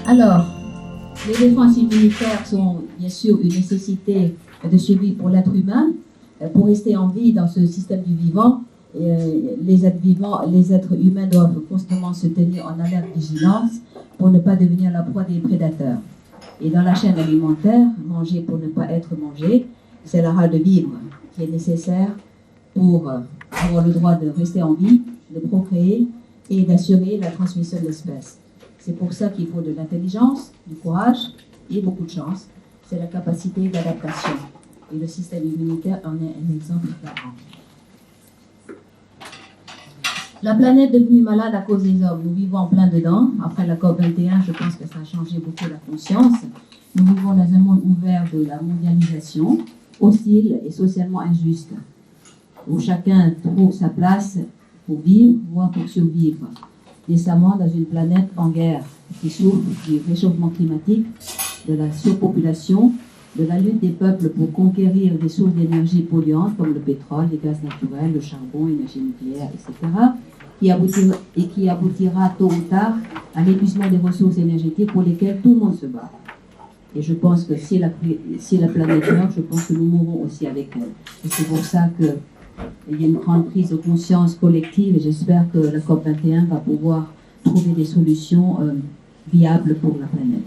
Alors, les défenses immunitaires sont bien sûr une nécessité de survie pour l'être humain. Pour rester en vie dans ce système du vivant, les êtres humains doivent constamment se tenir en alerte vigilance pour ne pas devenir la proie des prédateurs. Et dans la chaîne alimentaire, manger pour ne pas être mangé, c'est la rage de vivre qui est nécessaire pour avoir le droit de rester en vie, de procréer et d'assurer la transmission de l'espèce. C'est pour ça qu'il faut de l'intelligence, du courage et beaucoup de chance. C'est la capacité d'adaptation. Et le système immunitaire en est un exemple flagrant. La planète est devenue malade à cause des hommes. Nous vivons en plein dedans. Après la COP21, je pense que ça a changé beaucoup la conscience. Nous vivons dans un monde ouvert de la mondialisation, hostile et socialement injuste, où chacun trouve sa place pour vivre, voire pour survivre. Décemment dans une planète en guerre qui souffre du réchauffement climatique, de la surpopulation, de la lutte des peuples pour conquérir des sources d'énergie polluantes comme le pétrole, les gaz naturels, le charbon, l'énergie nucléaire, etc., qui aboutira tôt ou tard à l'épuisement des ressources énergétiques pour lesquelles tout le monde se bat. Et je pense que si la planète meurt, je pense que nous mourrons aussi avec elle. Et c'est pour ça qu'il y a une grande prise de conscience collective et j'espère que la COP21 va pouvoir trouver des solutions viables pour la planète.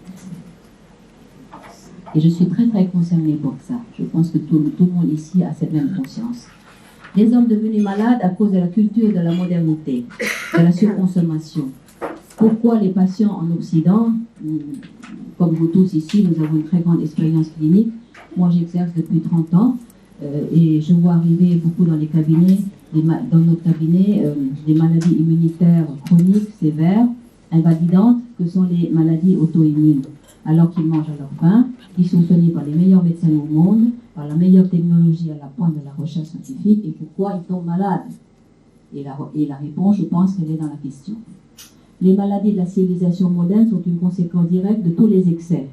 Et je suis très très concernée pour ça. Je pense que tout le monde ici a cette même conscience. Les hommes devenus malades à cause de la culture de la modernité, de la surconsommation. Pourquoi les patients en Occident, comme vous tous ici, nous avons une très grande expérience clinique. Moi j'exerce depuis 30 ans et je vois arriver beaucoup dans les cabinets, dans notre cabinet, des maladies immunitaires chroniques, sévères, invalidantes, que sont les maladies auto-immunes. Alors qu'ils mangent à leur faim, qu'ils sont soignés par les meilleurs médecins au monde, par la meilleure technologie à la pointe de la recherche scientifique, et pourquoi ils tombent malades. Et la réponse, je pense qu'elle est dans la question. Les maladies de la civilisation moderne sont une conséquence directe de tous les excès,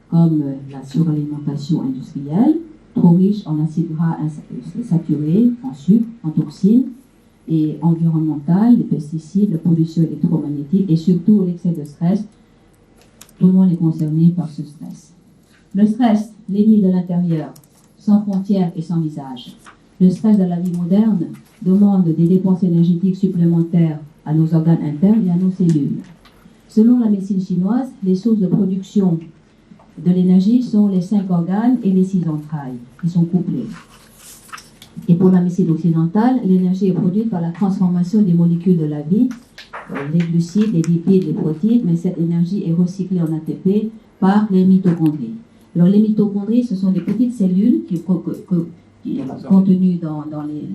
comme la suralimentation industrielle, trop riche en acides gras saturés, en sucre, en toxines, et environnementale, les pesticides, la pollution électromagnétique, et surtout l'excès de stress. Tout le monde est concerné par ce stress. Le stress, l'ennemi de l'intérieur, sans frontières et sans visage. Le stress de la vie moderne demande des dépenses énergétiques supplémentaires à nos organes internes et à nos cellules. Selon la médecine chinoise, les sources de production de l'énergie sont les 5 organes et les 6 entrailles, qui sont couplés. Et pour la médecine occidentale, l'énergie est produite par la transformation des molécules de la vie, les glucides, les lipides, les protéines, mais cette énergie est recyclée en ATP par les mitochondries. Alors les mitochondries, ce sont des petites cellules qui sont contenues dans les...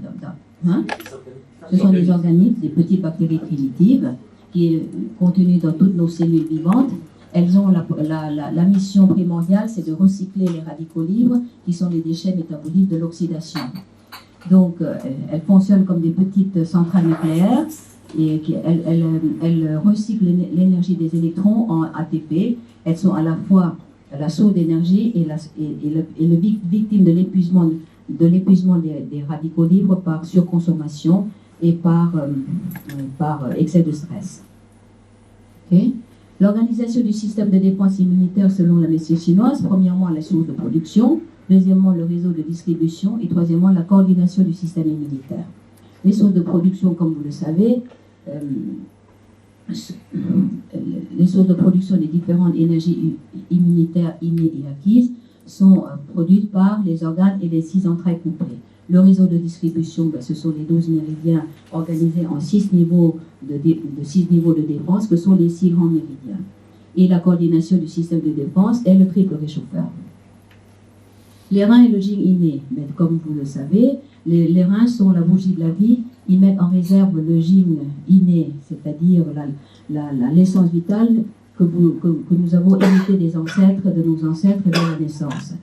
Ce sont des organismes, des petites bactéries primitives, qui sont contenues dans toutes nos cellules vivantes. Elles ont la mission primordiale, c'est de recycler les radicaux libres, qui sont les déchets métaboliques de l'oxydation. Donc, elles fonctionnent comme des petites centrales nucléaires, et elles recyclent l'énergie des électrons en ATP. Elles sont à la fois la source d'énergie et le victime de l'épuisement des radicaux libres par surconsommation et par excès de stress. Okay. L'organisation du système de défense immunitaire selon la médecine chinoise, premièrement la source de production, deuxièmement le réseau de distribution et troisièmement la coordination du système immunitaire. Les sources de production, comme vous le savez, les sources de production des différentes énergies immunitaires innées et acquises sont produites par les organes et les 6 entrailles couplées. Le réseau de distribution, ce sont les 12 méridiens organisés en 6 niveaux de défense, que sont les 6 grands méridiens. Et la coordination du système de défense est le triple réchauffeur. Les reins et le yin inné, mais comme vous le savez, les reins sont la bougie de la vie. Ils mettent en réserve le yin inné, c'est-à-dire l'essence vitale que nous avons hérité des ancêtres, de nos ancêtres dès la naissance.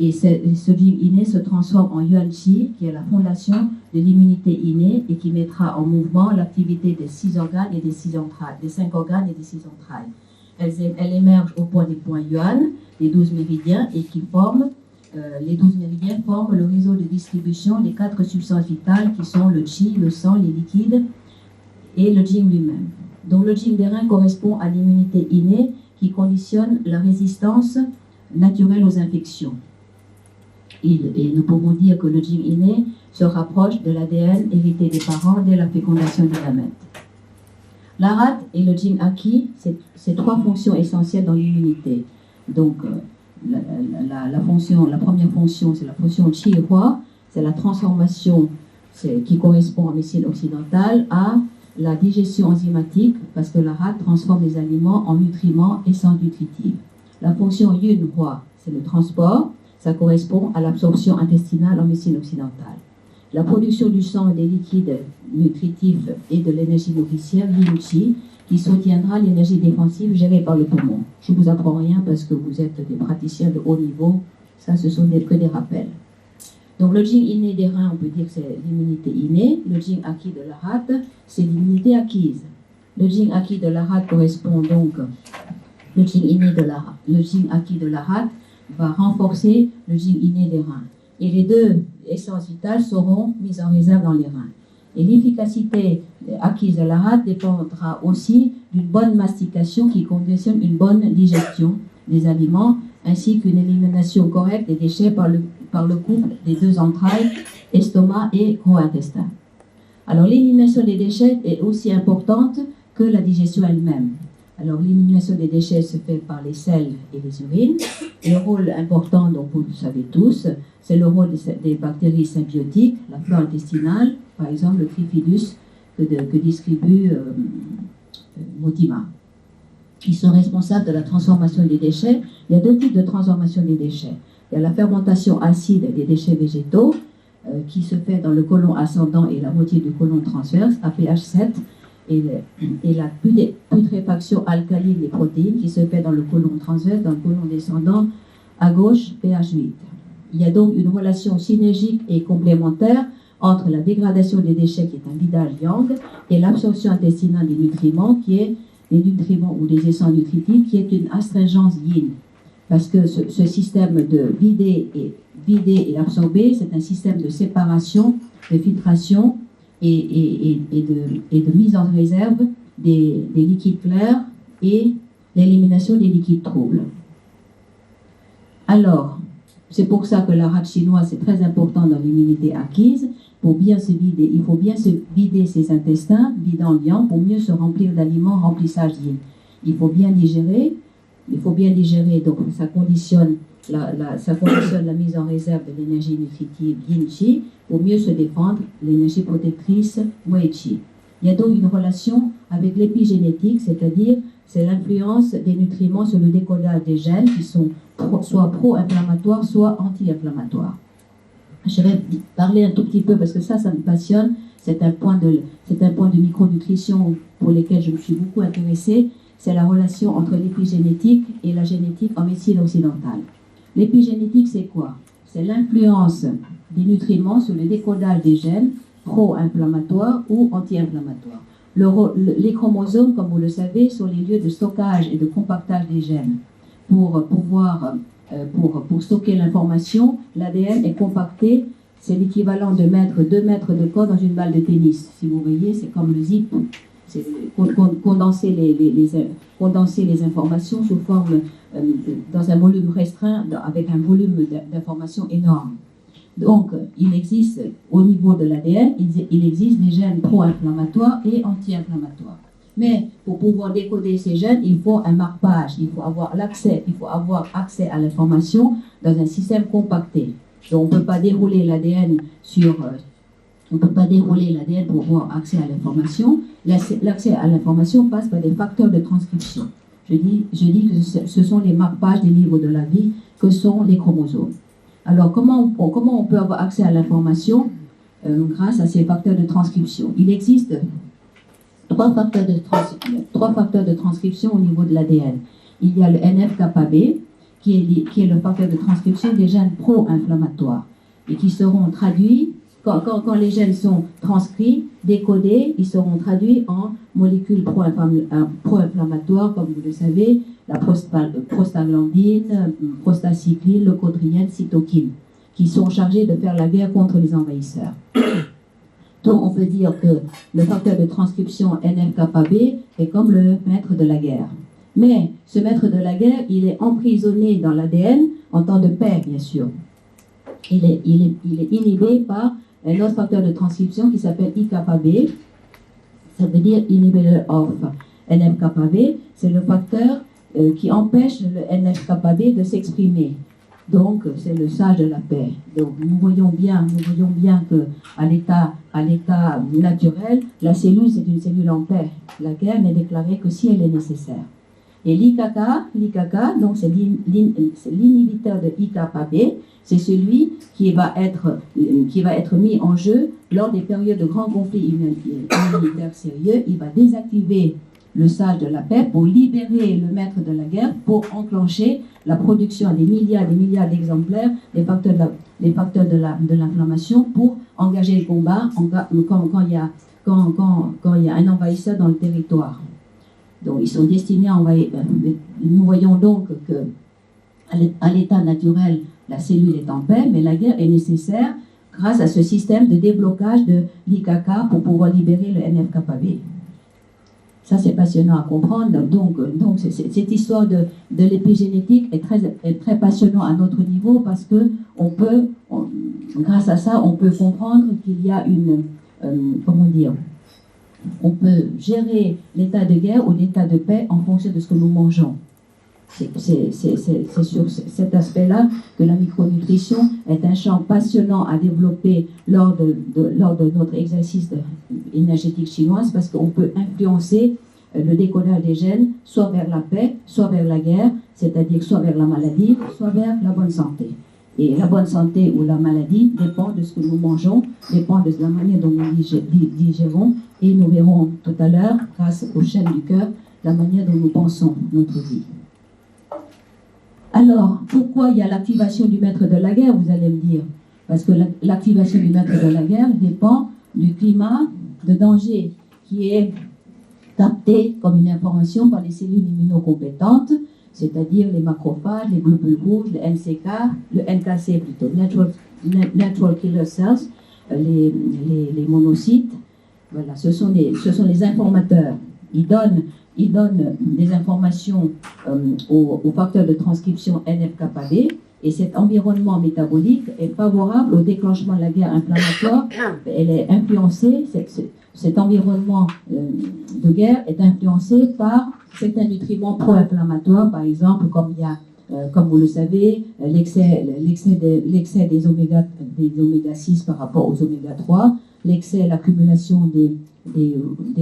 Et ce yin inné se transforme en yuan qi, qui est la fondation de l'immunité innée et qui mettra en mouvement l'activité des 6 organes et des 6 entrailles, des 5 organes et des 6 entrailles. Elles émergent au point des points yuan, les 12 méridiens, et qui forment les 12 méridiens forment le réseau de distribution des 4 substances vitales qui sont le qi, le sang, les liquides et le yin lui-même. Donc le yin des reins correspond à l'immunité innée qui conditionne la résistance naturelle aux infections. Et nous pouvons dire que le gène inné se rapproche de l'ADN hérité des parents dès la fécondation du gamète. La rate et le gène acquis, c'est trois fonctions essentielles dans l'immunité. Donc, la première fonction, c'est la fonction Chi-Hua, c'est la transformation qui correspond en médecine occidentale à la digestion enzymatique, parce que la rate transforme les aliments en nutriments et sans nutritifs. La fonction Yun-Hua, c'est le transport, ça correspond à l'absorption intestinale en médecine occidentale. La production du sang et des liquides nutritifs et de l'énergie nourricière, Yin-Chi, qui soutiendra l'énergie défensive gérée par le poumon. Je ne vous apprends rien parce que vous êtes des praticiens de haut niveau, ça ce sont que des rappels. Donc le gène inné des reins, on peut dire que c'est l'immunité innée. Le gène acquis de la rate, c'est l'immunité acquise. Le gène acquis de la rate correspond donc, le gène acquis de la rate va renforcer le gène inné des reins. Et les deux essences vitales seront mises en réserve dans les reins. Et l'efficacité acquise de la rate dépendra aussi d'une bonne mastication qui conditionne une bonne digestion des aliments, ainsi qu'une élimination correcte des déchets par le couple des deux entrailles, estomac et gros intestin. Alors l'élimination des déchets est aussi importante que la digestion elle-même. Alors l'élimination des déchets se fait par les selles et les urines. Le rôle important, donc vous le savez tous, c'est le rôle des bactéries symbiotiques, la flore intestinale, par exemple le trifidus que distribue Motima, qui sont responsables de la transformation des déchets. Il y a deux types de transformation des déchets. Il y a la fermentation acide des déchets végétaux qui se fait dans le côlon ascendant et la moitié du côlon transverse à pH 7 et la putréfaction alcaline des protéines qui se fait dans le côlon transverse, dans le côlon descendant à gauche pH 8. Il y a donc une relation synergique et complémentaire entre la dégradation des déchets qui est un bidage yang et l'absorption intestinale des nutriments qui est des nutriments ou des essences nutritifs qui est une astringence yin. Parce que ce système de vider et absorber, c'est un système de séparation, de filtration et de mise en réserve des liquides clairs et l'élimination des liquides troubles. Alors, c'est pour ça que la rate chinoise, c'est très important dans l'immunité acquise. Pour bien se vider, il faut bien se vider ses intestins, vidant le yang, pour mieux se remplir d'aliments, remplissage yin. Il faut bien digérer, donc ça conditionne la mise en réserve de l'énergie nutritive yin-chi pour mieux se défendre, l'énergie protectrice wei-chi. Il y a donc une relation avec l'épigénétique, c'est-à-dire c'est l'influence des nutriments sur le décodage des gènes qui sont soit pro-inflammatoires, soit anti-inflammatoires. Je vais parler un tout petit peu parce que ça me passionne. C'est un point de micronutrition pour lequel je me suis beaucoup intéressée. C'est la relation entre l'épigénétique et la génétique en médecine occidentale. L'épigénétique, c'est quoi? C'est l'influence des nutriments sur le décodage des gènes pro-inflammatoires ou anti-inflammatoires. Les chromosomes, comme vous le savez, sont les lieux de stockage et de compactage des gènes. Pour stocker l'information, l'ADN est compacté, c'est l'équivalent de mettre 2 mètres de code dans une balle de tennis. Si vous voyez, c'est comme le zip. C'est condenser les informations sous forme, dans un volume restreint, avec un volume d'informations énorme. Donc, il existe, au niveau de l'ADN, il existe des gènes pro-inflammatoires et anti-inflammatoires. Mais pour pouvoir décoder ces gènes, il faut un marquage, il faut avoir accès à l'information dans un système compacté. Donc, on ne peut pas dérouler l'ADN pour avoir accès à l'information. L'accès à l'information passe par des facteurs de transcription. Je dis que ce sont les marquages des livres de la vie que sont les chromosomes. Alors, comment on peut avoir accès à l'information grâce à ces facteurs de transcription? Il existe trois facteurs de transcription au niveau de l'ADN. Il y a le NF-kappa-B, qui est le facteur de transcription des gènes pro-inflammatoires et qui seront traduits, quand les gènes sont transcrits, décodés, ils seront traduits en molécules pro-inflammatoires, comme vous le savez, la prostaglandine, prostacycline, leucotriène, cytokine, qui sont chargés de faire la guerre contre les envahisseurs. Donc on peut dire que le facteur de transcription NF-kappa-B est comme le maître de la guerre. Mais ce maître de la guerre, il est emprisonné dans l'ADN en temps de paix, bien sûr. Il est inhibé par un autre facteur de transcription qui s'appelle IKB. Ça veut dire inhibitor of NF-κB. C'est le facteur qui empêche le NF-κB de s'exprimer. Donc, c'est le sage de la paix. Donc, nous voyons bien que à l'état naturel, la cellule, c'est une cellule en paix. La guerre n'est déclarée que si elle est nécessaire. Et l'IKK, donc c'est l'inhibiteur de IKB, c'est celui qui va être mis en jeu lors des périodes de grands conflits humanitaires sérieux. Il va désactiver le sage de la paix pour libérer le maître de la guerre, pour enclencher la production des milliards d'exemplaires des facteurs de l'inflammation, pour engager le combat quand il y a un envahisseur dans le territoire. Donc ils sont destinés à envahir. Nous voyons donc que à l'état naturel, la cellule est en paix, mais la guerre est nécessaire grâce à ce système de déblocage de l'IKK pour pouvoir libérer le NF-κB. Ça, c'est passionnant à comprendre. Donc cette histoire de l'épigénétique est très passionnante à notre niveau parce que grâce à ça, on peut comprendre qu'il y a on peut gérer l'état de guerre ou l'état de paix en fonction de ce que nous mangeons. C'est sur cet aspect-là que la micronutrition est un champ passionnant à développer lors de notre exercice énergétique chinoise, parce qu'on peut influencer le décodage des gènes soit vers la paix, soit vers la guerre, c'est-à-dire soit vers la maladie, soit vers la bonne santé. Et la bonne santé ou la maladie dépend de ce que nous mangeons, dépend de la manière dont nous digérons, et nous verrons tout à l'heure, grâce aux chaînes du cœur, la manière dont nous pensons notre vie. Alors, pourquoi il y a l'activation du maître de la guerre, vous allez me dire? Parce que l'activation du maître de la guerre dépend du climat de danger qui est capté comme une information par les cellules immunocompétentes, c'est-à-dire les macrophages, les globules rouges, le NKC plutôt, Natural Killer Cells, les monocytes. Voilà, ce sont les informateurs. Ils donnent des informations aux facteurs de transcription NF-κB, et cet environnement métabolique est favorable au déclenchement de la guerre inflammatoire. Elle est influencée, cet environnement de guerre est influencé par certains nutriments pro-inflammatoires, par exemple, comme vous le savez, l'excès des oméga 6 par rapport aux oméga 3, l'accumulation des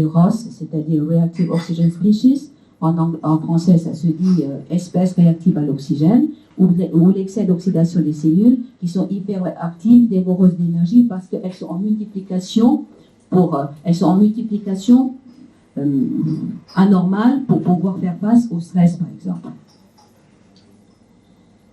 ROS, c'est-à-dire Reactive Oxygen Species, en français ça se dit espèces réactives à l'oxygène, ou l'excès d'oxydation des cellules qui sont hyperactives, dévoreuses d'énergie parce qu'elles sont en multiplication anormale pour pouvoir faire face au stress, par exemple.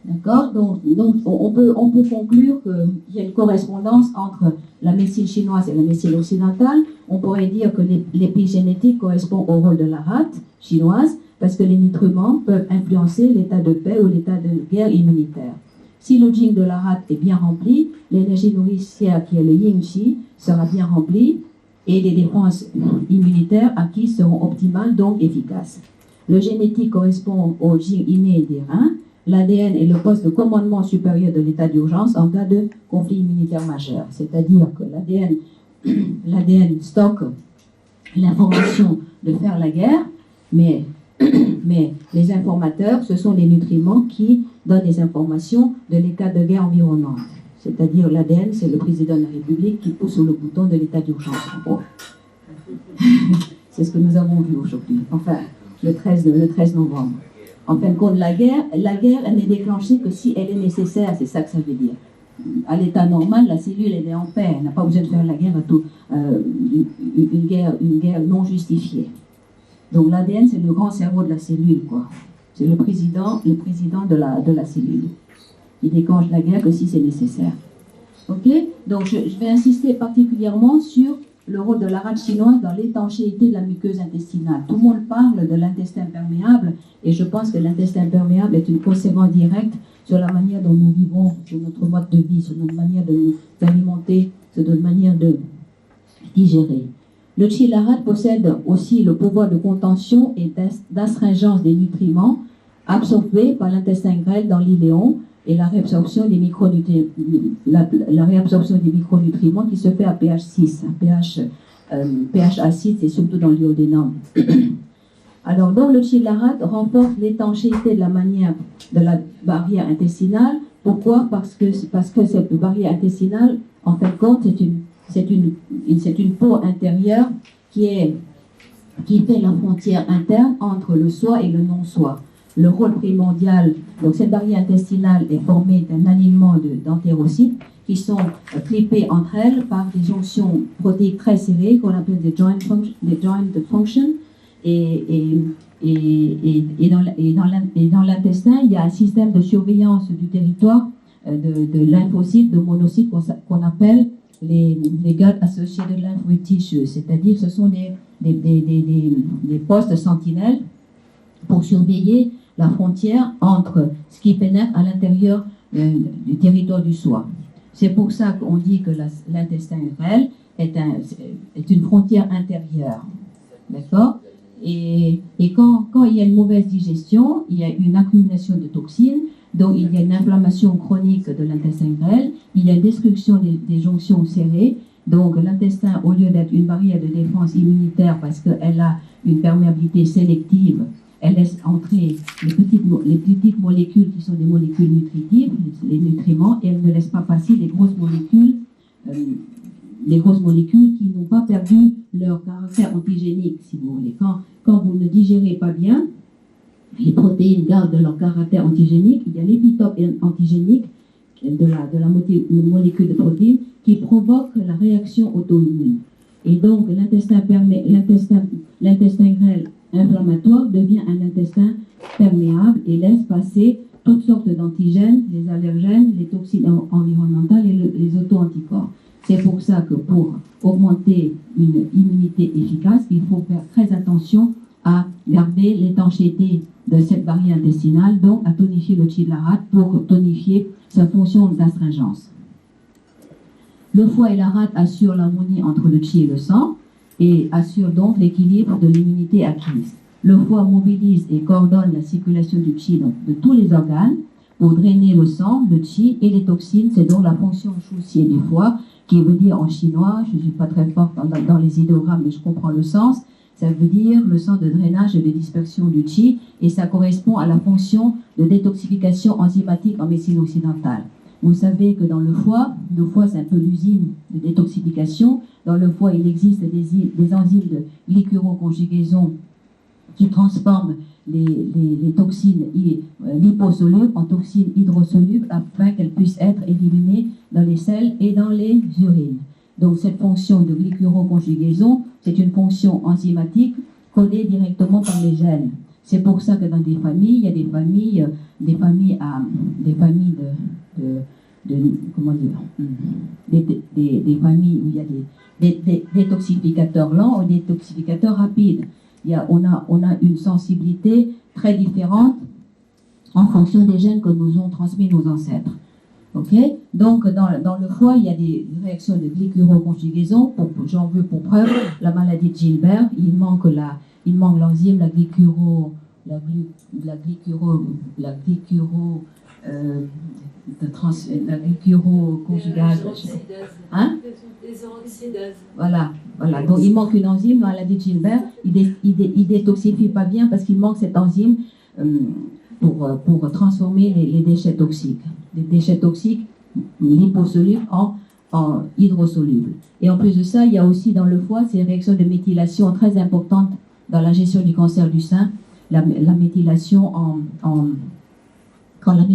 D'accord? Donc on peut conclure qu'il y a une correspondance entre la médecine chinoise et la médecine occidentale. On pourrait dire que l'épigénétique correspond au rôle de la rate chinoise, parce que les nutriments peuvent influencer l'état de paix ou l'état de guerre immunitaire. Si le yin de la rate est bien rempli, l'énergie nourricière qui est le yin qi sera bien remplie et les défenses immunitaires acquises seront optimales, donc efficaces. Le génétique correspond au yin inné des reins. L'ADN est le poste de commandement supérieur de l'état d'urgence en cas de conflit immunitaire majeur. C'est-à-dire que l'ADN stocke l'information de faire la guerre, mais les informateurs, ce sont les nutriments qui donnent les informations de l'état de guerre environnante. C'est-à-dire l'ADN, c'est le président de la République qui pousse sur le bouton de l'état d'urgence. Bon. C'est ce que nous avons vu aujourd'hui, enfin, le 13 novembre. En fin de compte, la guerre, elle n'est déclenchée que si elle est nécessaire, c'est ça que ça veut dire. À l'état normal, la cellule, elle est en paix, elle n'a pas besoin de faire la guerre à tout, une guerre non justifiée. Donc l'ADN, c'est le grand cerveau de la cellule, quoi. C'est le président de la cellule. Il déclenche la guerre que si c'est nécessaire. Ok? Donc je vais insister particulièrement sur le rôle de la rate chinoise dans l'étanchéité de la muqueuse intestinale. Tout le monde parle de l'intestin perméable, et je pense que l'intestin perméable est une conséquence directe sur la manière dont nous vivons, sur notre mode de vie, sur notre manière de nous alimenter, sur notre manière de digérer. Le qi et la rate possèdent aussi le pouvoir de contention et d'astringence des nutriments absorbés par l'intestin grêle dans l'iléon et la réabsorption des micronutriments qui se fait à pH 6. pH acide, c'est surtout dans l'iodénum. Alors, donc, le qi de la rate renforce l'étanchéité de la barrière intestinale. Pourquoi? Parce que cette barrière intestinale, en fin de compte, c'est une peau intérieure qui fait la frontière interne entre le soi et le non-soi. Le rôle primordial, donc cette barrière intestinale est formée d'un alignement d'entérocytes qui sont clippés entre elles par des jonctions protéiques très serrées qu'on appelle des joint functions. Et dans l'intestin, il y a un système de surveillance du territoire de lymphocytes, de monocytes qu'on appelle les gut associated lymphoid tissues, c'est-à-dire que ce sont des postes sentinelles pour surveiller la frontière entre ce qui pénètre à l'intérieur du territoire du soi. C'est pour ça qu'on dit que l'intestin grêle est une frontière intérieure. D'accord? Et quand il y a une mauvaise digestion, il y a une accumulation de toxines, donc il y a une inflammation chronique de l'intestin grêle, il y a une destruction des jonctions serrées, donc l'intestin, au lieu d'être une barrière de défense immunitaire parce qu'elle a une perméabilité sélective, elle laisse entrer les petites molécules qui sont des molécules nutritives, les nutriments, et elle ne laisse pas passer les grosses molécules qui n'ont pas perdu leur caractère antigénique, si vous voulez. Quand vous ne digérez pas bien, les protéines gardent leur caractère antigénique. Il y a l'épitope antigénique de la molécule de protéines qui provoque la réaction auto-immune. Et donc, l'intestin grêle inflammatoire devient un intestin perméable et laisse passer toutes sortes d'antigènes, les allergènes, les toxines environnementales et les auto-anticorps. C'est pour ça que pour augmenter une immunité efficace, il faut faire très attention à garder l'étanchéité de cette barrière intestinale, donc à tonifier le qi de la rate pour tonifier sa fonction d'astringence. Le foie et la rate assurent l'harmonie entre le qi et le sang et assurent donc l'équilibre de l'immunité acquise. Le foie mobilise et coordonne la circulation du qi de tous les organes pour drainer le sang, le qi et les toxines. C'est donc la fonction shu-xie du foie, qui veut dire en chinois, je ne suis pas très forte dans les idéogrammes, mais je comprends le sens, ça veut dire le sang de drainage et de dispersion du qi, et ça correspond à la fonction de détoxification enzymatique en médecine occidentale. Vous savez que dans le foie c'est un peu l'usine de détoxification. Dans le foie, il existe des enzymes de glycuroconjugaison qui transforment les toxines liposolubles en toxines hydrosolubles afin qu'elles puissent être éliminées dans les selles et dans les urines. Donc cette fonction de glycuroconjugaison, c'est une fonction enzymatique collée directement par les gènes. C'est pour ça que dans des familles, il y a des familles où il y a des détoxificateurs lents ou des détoxificateurs rapides. On a une sensibilité très différente en fonction des gènes que nous ont transmis nos ancêtres. Okay? Donc, dans le foie, il y a des réactions de glycuroconjugaison. J'en veux pour preuve la maladie de Gilbert. Il manque l'enzyme, la glycuroconjugase. Hein? Voilà. Donc, il manque une enzyme, la maladie de Gilbert. Il détoxifie pas bien parce qu'il manque cette enzyme pour transformer les déchets toxiques. Les déchets toxiques liposolubles en hydrosolubles. Et en plus de ça, il y a aussi dans le foie ces réactions de méthylation très importantes dans la gestion du cancer du sein. La méthylation quand la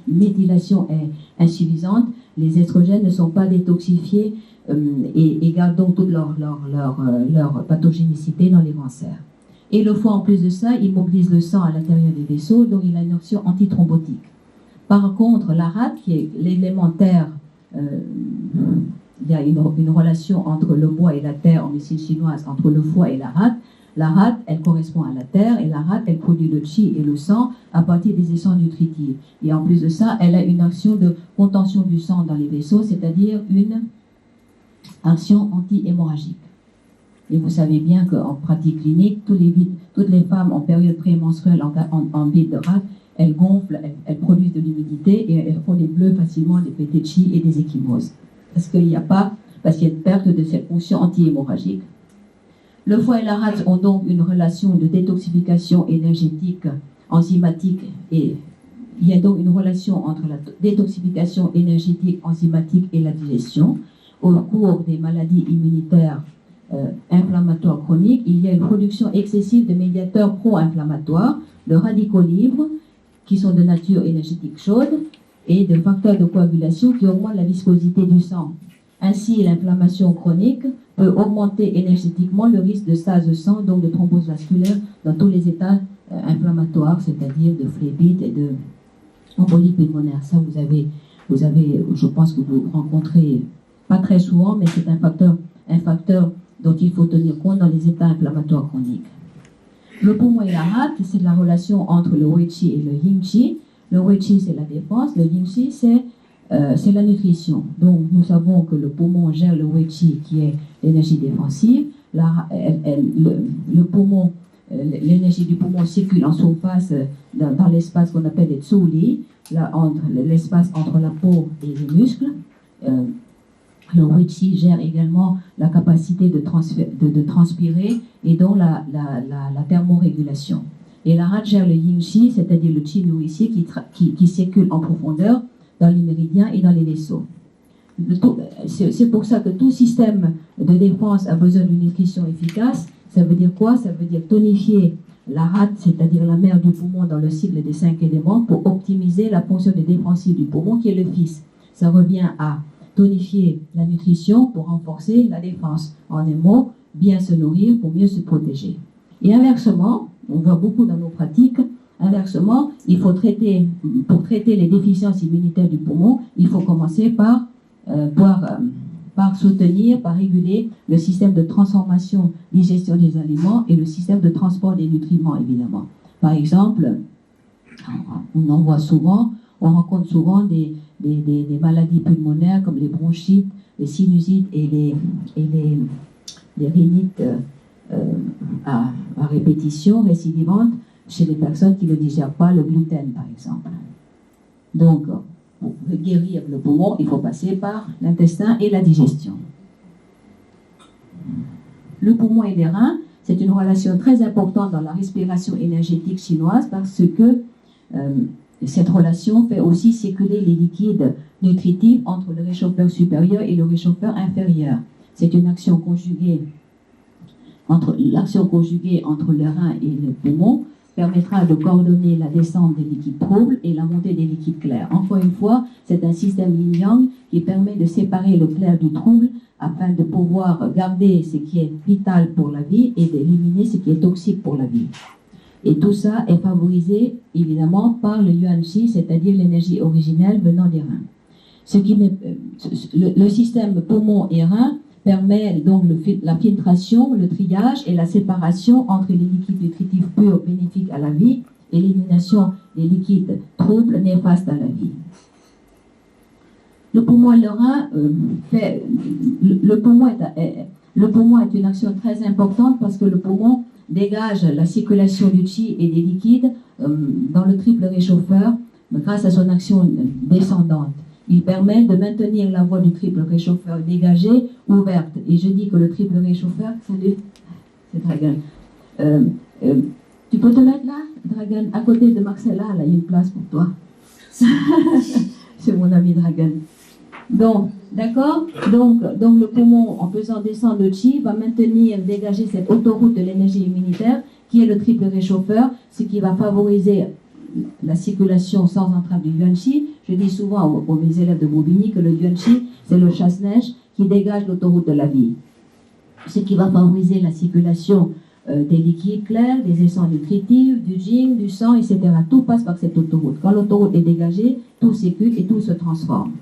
méthylation est insuffisante, les estrogènes ne sont pas détoxifiés et gardent donc toute leur pathogénicité dans les cancers. Et le foie, en plus de ça, il mobilise le sang à l'intérieur des vaisseaux, donc il a une action antithrombotique. Par contre, la rate, qui est l'élémentaire, il y a une relation entre le bois et la terre en médecine chinoise, entre le foie et la rate. La rate, elle correspond à la terre, et la rate, elle produit le qi et le sang à partir des essences nutritives. Et en plus de ça, elle a une action de contention du sang dans les vaisseaux, c'est-à-dire une action anti-hémorragique. Et vous savez bien qu'en pratique clinique, toutes les femmes en période prémenstruelle en bite de rate, elles gonflent, elles produisent de l'humidité et elles font des bleus facilement, des pétéchis et des ecchymoses. Parce qu'il y a une perte de cette fonction anti-hémorragique. Le foie et la rate ont donc une relation de détoxification énergétique, enzymatique, et il y a donc une relation entre la détoxification énergétique, enzymatique et la digestion. Au cours des maladies immunitaires inflammatoires chroniques, il y a une production excessive de médiateurs pro-inflammatoires, de radicaux libres, qui sont de nature énergétique chaude, et de facteurs de coagulation qui augmentent la viscosité du sang. Ainsi, l'inflammation chronique peut augmenter énergétiquement le risque de stase de sang, donc de thrombose vasculaire, dans tous les états inflammatoires, c'est-à-dire de phlébite et de embolie pulmonaire. Ça, vous avez, je pense que vous rencontrez pas très souvent, mais c'est un facteur dont il faut tenir compte dans les états inflammatoires chroniques. Le poumon et la rate, c'est la relation entre le Wei Qi et le Yin Qi. Le Wei Qi, c'est la défense, le Yin Qi, c'est la nutrition. Donc, nous savons que le poumon gère le Wei Qi, qui est l'énergie défensive. Le poumon, l'énergie du poumon circule en surface dans l'espace qu'on appelle les Tsuli, l'espace entre la peau et les muscles. Le Wei Qi gère également la capacité de transpirer et donc la thermorégulation. Et la rate gère le Yin Qi, c'est-à-dire le Qi nourricier qui circule en profondeur dans les méridiens et dans les vaisseaux. C'est pour ça que tout système de défense a besoin d'une nutrition efficace. Ça veut dire quoi? Ça veut dire tonifier la rate, c'est-à-dire la mère du poumon dans le cycle des 5 éléments, pour optimiser la fonction de défensive du poumon qui est le fils. Ça revient à tonifier la nutrition pour renforcer la défense. En un mot, bien se nourrir pour mieux se protéger. Et inversement, on voit beaucoup dans nos pratiques, inversement, pour traiter les déficiences immunitaires du poumon, il faut commencer par soutenir, par réguler le système de transformation, digestion des aliments et le système de transport des nutriments, évidemment. Par exemple, on en voit souvent, on rencontre souvent des maladies pulmonaires comme les bronchites, les sinusites et les rhinites à répétition, récidivante, chez les personnes qui ne digèrent pas le gluten, par exemple. Donc, pour guérir le poumon, il faut passer par l'intestin et la digestion. Le poumon et les reins, c'est une relation très importante dans la respiration énergétique chinoise parce que cette relation fait aussi circuler les liquides nutritifs entre le réchauffeur supérieur et le réchauffeur inférieur. C'est une action conjuguée entre le rein et le poumon permettra de coordonner la descente des liquides troubles et la montée des liquides clairs. Encore une fois, c'est un système yin-yang qui permet de séparer le clair du trouble afin de pouvoir garder ce qui est vital pour la vie et d'éliminer ce qui est toxique pour la vie. Et tout ça est favorisé, évidemment, par le Yuan Qi, c'est-à-dire l'énergie originelle venant des reins. Le système poumon et rein permet donc la filtration, le triage et la séparation entre les liquides nutritifs purs bénéfiques à la vie et l'élimination des liquides troubles néfastes à la vie. Le poumon et le rein le poumon est une action très importante parce que le poumon dégage la circulation du qi et des liquides dans le triple réchauffeur grâce à son action descendante. Il permet de maintenir la voie du triple réchauffeur dégagée ouverte. Et je dis que le triple réchauffeur, salut, c'est Dragan. Tu peux te mettre là, Dragan, à côté de Marcella, là, il y a une place pour toi. C'est mon ami Dragan. Donc, d'accord, donc le poumon, en faisant descendre le qi, va maintenir, dégager cette autoroute de l'énergie immunitaire qui est le triple réchauffeur, ce qui va favoriser la circulation sans entrave du yuan qi. Je dis souvent aux mes élèves de Bobigny que le yuan qi, c'est le chasse-neige qui dégage l'autoroute de la vie. Ce qui va favoriser la circulation des liquides clairs, des essences nutritifs, du jing, du sang, etc. Tout passe par cette autoroute. Quand l'autoroute est dégagée, tout circule et tout se transforme.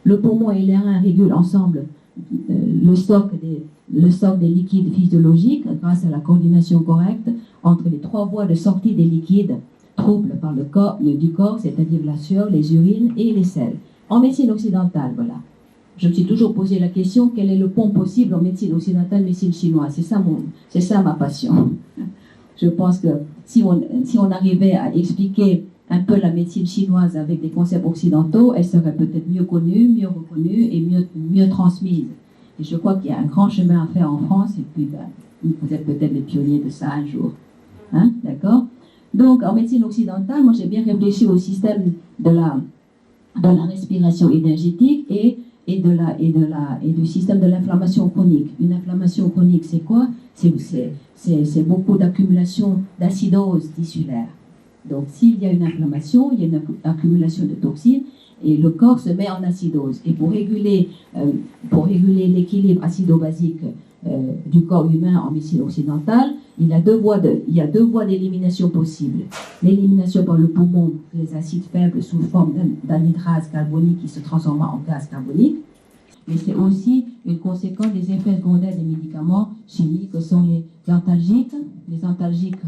Le poumon et les reins régulent ensemble le stock des liquides physiologiques grâce à la coordination correcte entre les 3 voies de sortie des liquides troubles par du corps, c'est-à-dire la sueur, les urines et les selles. En médecine occidentale, voilà. je me suis toujours posé la question, quel est le pont possible en médecine occidentale, médecine chinoise? C'est ça ma passion. Je pense que si on arrivait à expliquer un peu la médecine chinoise avec des concepts occidentaux, elle serait peut-être mieux connue, mieux reconnue et mieux transmise. Et je crois qu'il y a un grand chemin à faire en France, et puis vous êtes peut-être les pionniers de ça un jour. Hein, d'accord? Donc, en médecine occidentale, moi j'ai bien réfléchi au système de la respiration énergétique et du système de l'inflammation chronique. Une inflammation chronique, c'est quoi? C'est beaucoup d'accumulation d'acidose tissulaire. Donc, s'il y a une inflammation, il y a une accumulation de toxines et le corps se met en acidose. Et pour réguler l'équilibre acido-basique du corps humain en médecine occidentale, il y a deux voies d'élimination possibles. L'élimination par le poumon des acides faibles sous forme d'anhydrase carbonique qui se transforme en gaz carbonique. Mais c'est aussi une conséquence des effets secondaires des médicaments chimiques que sont les antalgiques. Les antalgiques,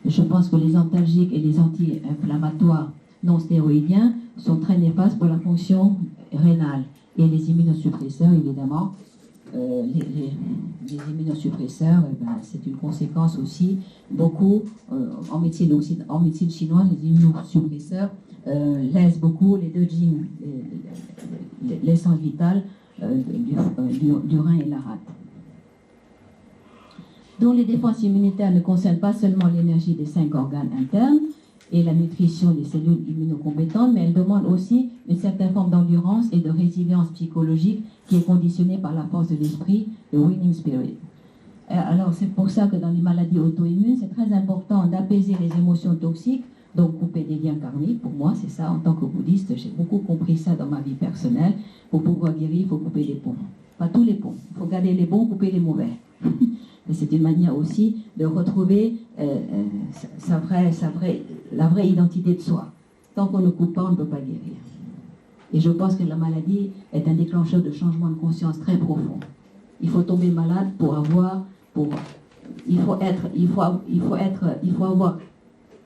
je pense que les antalgiques et les anti-inflammatoires non stéroïdiens sont très néfastes pour la fonction rénale. Et les immunosuppresseurs, évidemment, les immunosuppresseurs, c'est une conséquence aussi. Beaucoup, en médecine chinoise, les immunosuppresseurs laissent beaucoup les deux gènes, l'essence vitale du rein et la rate. Donc les défenses immunitaires ne concernent pas seulement l'énergie des 5 organes internes et la nutrition des cellules immunocompétentes, mais elles demandent aussi une certaine forme d'endurance et de résilience psychologique qui est conditionnée par la force de l'esprit, le winning spirit. Alors c'est pour ça que dans les maladies auto-immunes, c'est très important d'apaiser les émotions toxiques, donc couper des liens karmiques. Pour moi, c'est ça, en tant que bouddhiste, j'ai beaucoup compris ça dans ma vie personnelle. Pour pouvoir guérir, il faut couper les ponts. Pas tous les ponts. Il faut garder les bons, couper les mauvais. Mais c'est une manière aussi de retrouver la vraie identité de soi. Tant qu'on ne coupe pas, on ne peut pas guérir. Et je pense que la maladie est un déclencheur de changement de conscience très profond. Il faut tomber malade il faut avoir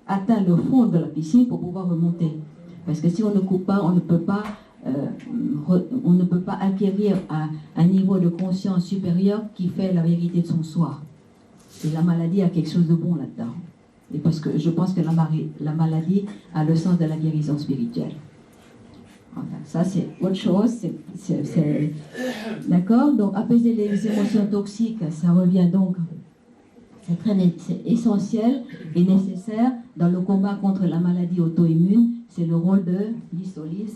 atteint le fond de la piscine pour pouvoir remonter. Parce que si on ne coupe pas, on ne peut pas acquérir un niveau de conscience supérieur qui fait la vérité de son soi. Et la maladie a quelque chose de bon là-dedans. Et parce que je pense que la maladie a le sens de la guérison spirituelle. Enfin, ça c'est autre chose. D'accord? Donc apaiser les émotions toxiques, ça revient donc. C'est essentiel et nécessaire dans le combat contre la maladie auto-immune. C'est le rôle de l'Isolis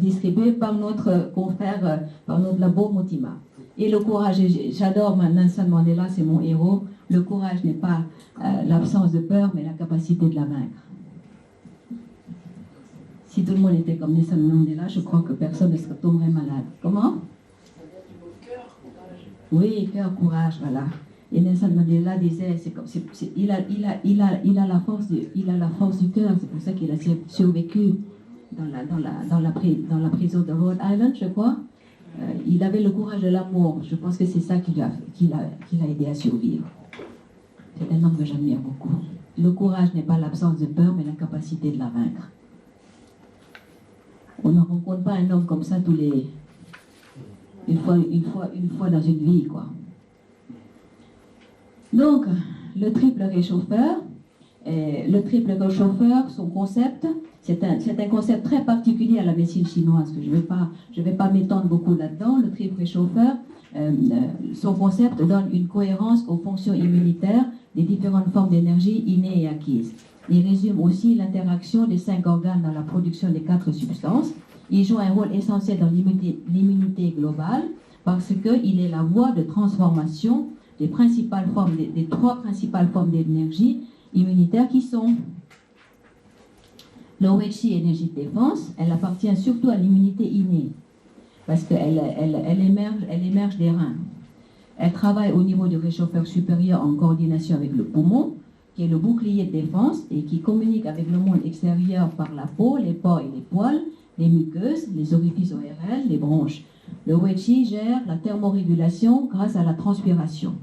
distribué par notre confrère, par notre labo Motima. Et le courage, j'adore Nelson Mandela, c'est mon héros. Le courage n'est pas l'absence de peur, mais la capacité de la vaincre. Si tout le monde était comme Nelson Mandela, je crois que personne ne se tomberait malade. Comment? Oui, cœur, courage, voilà. Et Nelson Mandela disait, il a la force du cœur, c'est pour ça qu'il a survécu dans la prison de Rhode Island, je crois. Il avait le courage de l'amour. Je pense que c'est ça qui l'a aidé à survivre. C'est un homme que j'admire beaucoup. Le courage n'est pas l'absence de peur, mais la capacité de la vaincre. On ne rencontre pas un homme comme ça une fois dans une vie, quoi. Donc, le triple réchauffeur, son concept, c'est un concept très particulier à la médecine chinoise, que je vais pas m'étendre beaucoup là-dedans. Le triple réchauffeur, son concept donne une cohérence aux fonctions immunitaires des différentes formes d'énergie innées et acquises. Il résume aussi l'interaction des 5 organes dans la production des 4 substances. Il joue un rôle essentiel dans l'immunité globale parce qu'il est la voie de transformation des 3 principales formes d'énergie immunitaire qui sont le Weiqi, énergie de défense. Elle appartient surtout à l'immunité innée parce qu'elle émerge des reins. Elle travaille au niveau du réchauffeur supérieur en coordination avec le poumon, qui est le bouclier de défense et qui communique avec le monde extérieur par la peau, les pores et les poils, les muqueuses, les orifices ORL, les bronches. Le Weiqi gère la thermorégulation grâce à la transpiration.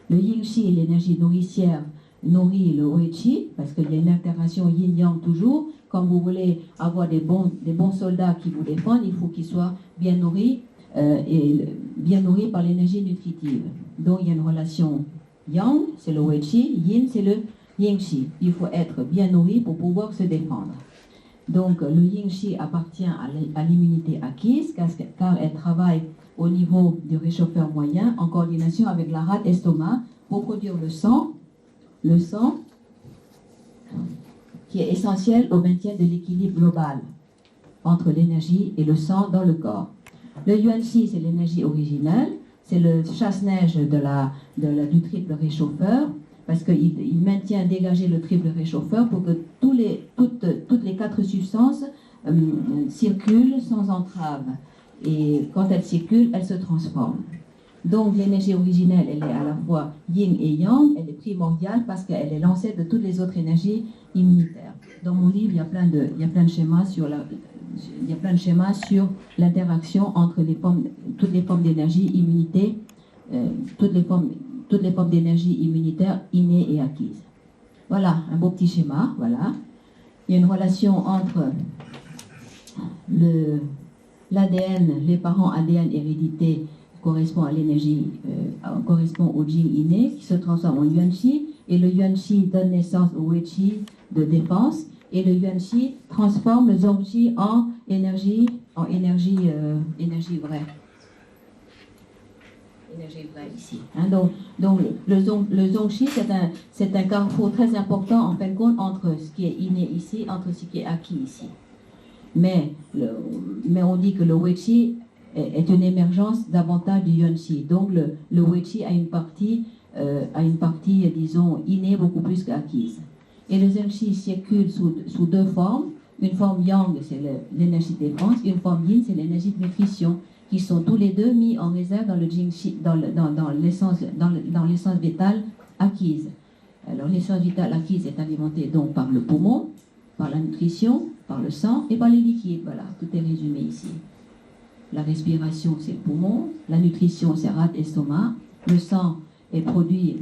Le Yingxi est l'énergie nourricière nourrit le Uechi, parce qu'il y a une interaction yin-yang toujours. Quand vous voulez avoir des bons soldats qui vous défendent, il faut qu'ils soient bien nourris et bien nourris par l'énergie nutritive. Donc il y a une relation yang, c'est le Uechi, yin, c'est le Yingshi. Il faut être bien nourri pour pouvoir se défendre. Donc le Yingshi appartient à l'immunité acquise car elle travaille au niveau du réchauffeur moyen en coordination avec la rate estomac pour produire le sang qui est essentiel au maintien de l'équilibre global entre l'énergie et le sang dans le corps. Le Yuan-Shi, c'est l'énergie originelle, c'est le chasse-neige du triple réchauffeur, parce qu'il maintient dégagé le triple réchauffeur pour que toutes les 4 substances circulent sans entrave. Et quand elles circulent, elles se transforment. Donc l'énergie originelle, elle est à la fois yin et yang, elle est primordiale parce qu'elle est l'ancêtre de toutes les autres énergies immunitaires. Dans mon livre, il y a plein de schémas sur l'interaction entre toutes les formes d'énergie immunité, toutes les formes d'énergie immunitaire innées et acquises. Voilà, un beau petit schéma, voilà. Il y a une relation entre l'ADN, les parents ADN hérédité correspond à l'énergie, correspond au Jing inné qui se transforme en Yuan-Shi, et le Yuan-Shi donne naissance au Wei-Chi de défense, et le Yuan-Shi transforme le Zong-Chi en énergie vraie. Énergie vraie ici. Hein, donc le Zong-Chi, c'est un carrefour très important en fin de compte entre ce qui est inné ici, entre ce qui est acquis ici. Mais on dit que le Wei-Chi est une émergence davantage du Yuan-Shi. Donc le Wei-Chi a une partie, disons, innée beaucoup plus qu'acquise. Et le Zeng-Chi circule sous 2 formes. Une forme yang, c'est l'énergie de défense, une forme yin, c'est l'énergie de nutrition, qui sont tous les deux mis en réserve dans le Jing-Chi, dans l'essence vitale acquise. Alors l'essence vitale acquise est alimentée donc par le poumon, par la nutrition, par le sang et par les liquides. Voilà, tout est résumé ici. La respiration, c'est le poumon. La nutrition, c'est rate, estomac. Le sang est produit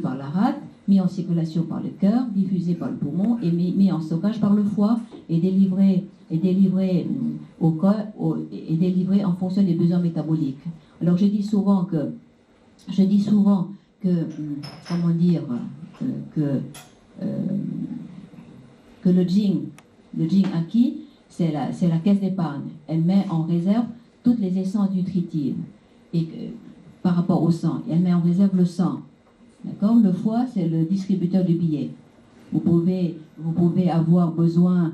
par la rate, mis en circulation par le cœur, diffusé par le poumon et mis en stockage par le foie et délivré au corps et délivré en fonction des besoins métaboliques. Alors je dis souvent que le Jing acquis, c'est la caisse d'épargne. Elle met en réserve toutes les essences nutritives et par rapport au sang. Elle met en réserve le sang. D'accord ? Le foie, c'est le distributeur du billet. Vous pouvez avoir besoin,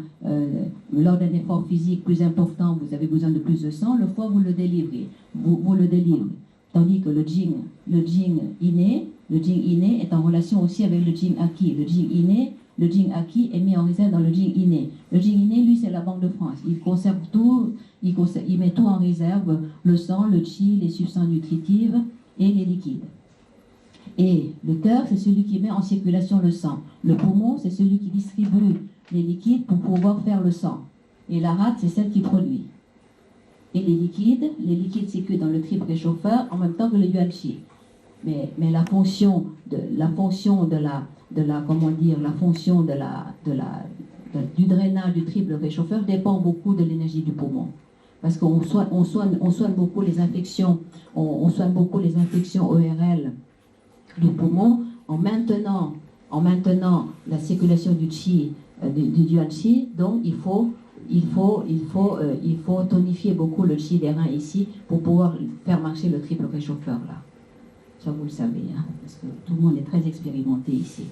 lors d'un effort physique plus important, vous avez besoin de plus de sang, le foie, vous le délivrez. Vous le délivrez. Tandis que le Jing inné est en relation aussi avec le Jing acquis. Le Jing acquis est mis en réserve dans le Jing inné. Le Jing inné, lui, c'est la Banque de France. Il conserve tout, il met tout en réserve, le sang, le qi, les substances nutritives et les liquides. Et le cœur, c'est celui qui met en circulation le sang. Le poumon, c'est celui qui distribue les liquides pour pouvoir faire le sang. Et la rate, c'est celle qui produit. Et les liquides circulent dans le triple réchauffeur en même temps que le Yuan-Shi. Mais la fonction du drainage du triple réchauffeur dépend beaucoup de l'énergie du poumon. Parce qu'on soigne beaucoup les infections, on soigne beaucoup les infections ORL du poumon en maintenant la circulation du qi, du yuan-qi. Donc il faut tonifier beaucoup le qi des reins ici pour pouvoir faire marcher le triple réchauffeur là. Ça vous le savez, hein, parce que tout le monde est très expérimenté ici.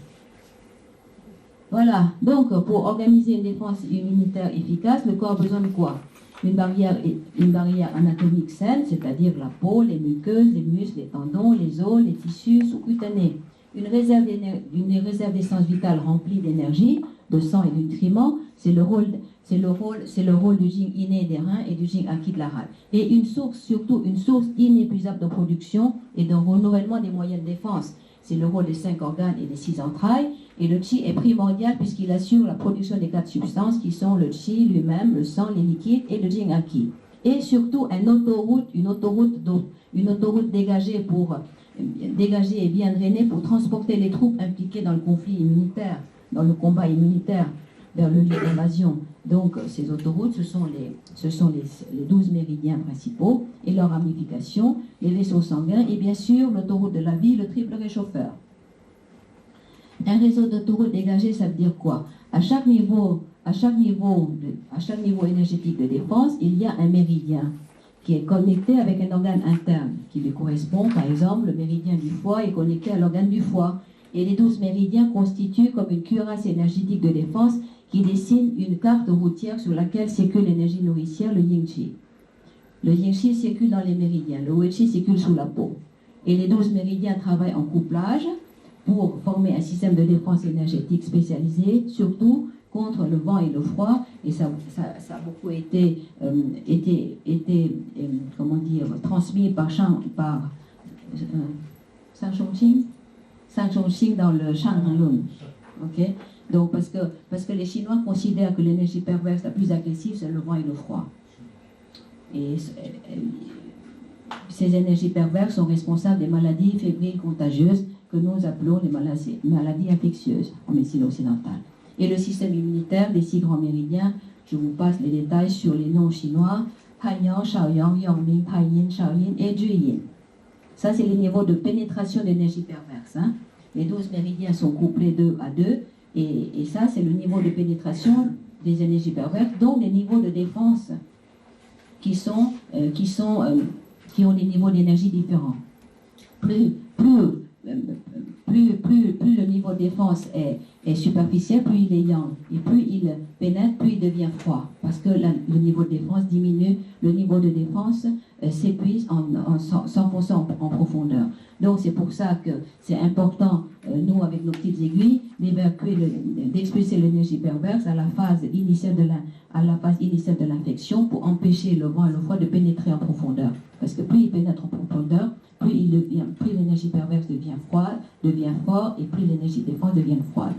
Voilà, donc pour organiser une défense immunitaire efficace, le corps a besoin de quoi ? Une barrière anatomique saine, c'est-à-dire la peau, les muqueuses, les muscles, les tendons, les os, les tissus sous-cutanés. Une réserve d'essence vitale remplie d'énergie, de sang et de nutriments, c'est le rôle du Jing inné des reins et du Jing acquis de la rate. Et surtout une source inépuisable de production et de renouvellement des moyens de défense. C'est le rôle des 5 organes et des 6 entrailles. Et le qi est primordial puisqu'il assure la production des 4 substances qui sont le qi lui-même, le sang, les liquides et le Jing acquis. Et surtout une autoroute dégagée pour dégagé et bien drainé pour transporter les troupes impliquées dans le conflit immunitaire, dans le combat immunitaire, vers le lieu d'invasion. Donc, ces autoroutes, ce sont les 12 méridiens principaux et leurs ramifications, les vaisseaux sanguins et bien sûr l'autoroute de la vie, le triple réchauffeur. Un réseau d'autoroutes dégagées, ça veut dire quoi? À chaque niveau énergétique de défense, il y a un méridien qui est connecté avec un organe interne qui lui correspond. Par exemple, le méridien du foie est connecté à l'organe du foie. Et les 12 méridiens constituent comme une cuirasse énergétique de défense qui dessine une carte routière sur laquelle circule l'énergie nourricière, le yin-chi. Le yin-chi circule dans les méridiens, le wen-chi circule sous la peau. Et les 12 méridiens travaillent en couplage pour former un système de défense énergétique spécialisé, surtout contre le vent et le froid, et ça a beaucoup été transmis par Shang Chongqing dans le Shanghanlun. Ok? Donc parce que les Chinois considèrent que l'énergie perverse la plus agressive, c'est le vent et le froid. Et ces énergies perverses sont responsables des maladies fébriles contagieuses que nous appelons les maladies infectieuses en médecine occidentale. Et le système immunitaire des 6 grands méridiens, je vous passe les détails sur les noms chinois, Hanyang, Shaoyang, Yangming, Taiyin, Shaoyin et Juyin. Ça, c'est les niveaux de pénétration d'énergie perverse. Hein. Les 12 méridiens sont couplés 2 à 2, et ça, c'est le niveau de pénétration des énergies perverses, donc les niveaux de défense qui ont des niveaux d'énergie différents. Plus le niveau de défense est superficiel, plus il est yang. Et plus il pénètre, plus il devient froid. Parce que le niveau de défense diminue, le niveau de défense s'épuise en s'enfonçant en profondeur. Donc c'est pour ça que c'est important, nous avec nos petites aiguilles, d'expulser l'énergie perverse à la phase initiale de l'infection pour empêcher le vent et le froid de pénétrer en profondeur. Parce que plus il pénètre en profondeur, plus l'énergie perverse devient fort, et plus l'énergie de défense devient froide.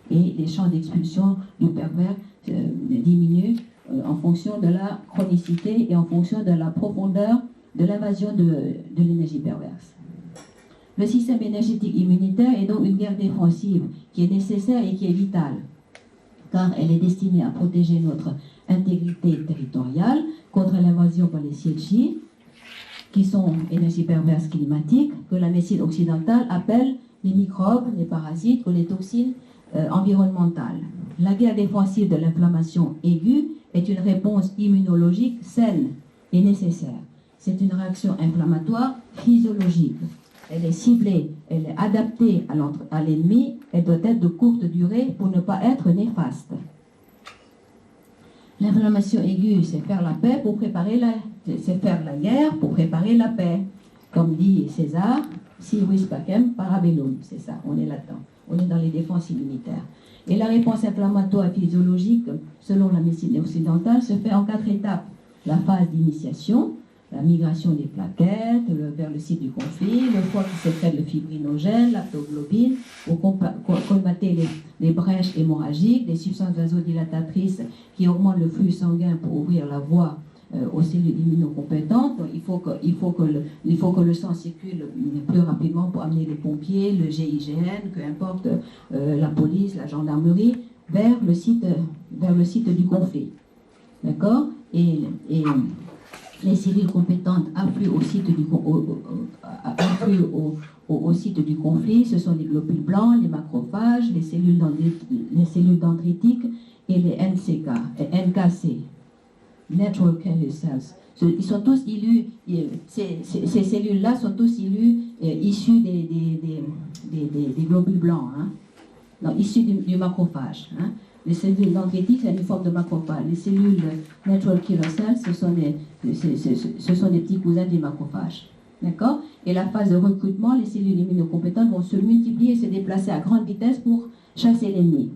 Et les champs d'expulsion du pervers diminuent en fonction de la chronicité et en fonction de la profondeur de l'invasion de l'énergie perverse. Le système énergétique immunitaire est donc une guerre défensive qui est nécessaire et qui est vitale, car elle est destinée à protéger notre intégrité territoriale contre l'invasion par les Xielchi, qui sont énergies perverses climatiques, que la médecine occidentale appelle les microbes, les parasites ou les toxines environnementales. La guerre défensive de l'inflammation aiguë est une réponse immunologique saine et nécessaire. C'est une réaction inflammatoire physiologique. Elle est ciblée, elle est adaptée à l'ennemi, elle doit être de courte durée pour ne pas être néfaste. L'inflammation aiguë, c'est faire la paix pour préparer c'est faire la guerre pour préparer la paix. Comme dit César, si vis pacem parabellum, c'est ça, on est là-dedans. On est dans les défenses immunitaires. Et la réponse inflammatoire physiologique, selon la médecine occidentale, se fait en 4 étapes. La phase d'initiation, la migration des plaquettes vers le site du conflit, le foie qui sécrète le fibrinogène, l'aptoglobine, pour combattre les brèches hémorragiques, les substances vasodilatatrices qui augmentent le flux sanguin pour ouvrir la voie aux cellules immunocompétentes. Donc, il faut que le sang circule plus rapidement pour amener les pompiers, le GIGN, peu importe, la police, la gendarmerie, vers le site du conflit. D'accord ? Et les cellules compétentes affluent au site du conflit. Ce sont les globules blancs, les macrophages, les cellules dendritiques et les NKC, Natural Killer Cells. Ils sont tous ces cellules-là sont tous issues des globules blancs, hein, donc issues du macrophage. Hein. Les cellules dendritiques, c'est une forme de macrophage. Les cellules Natural Killer Cells, ce sont des petits cousins des macrophages. D'accord ? Et la phase de recrutement, les cellules immunocompétentes vont se multiplier et se déplacer à grande vitesse pour chasser l'ennemi.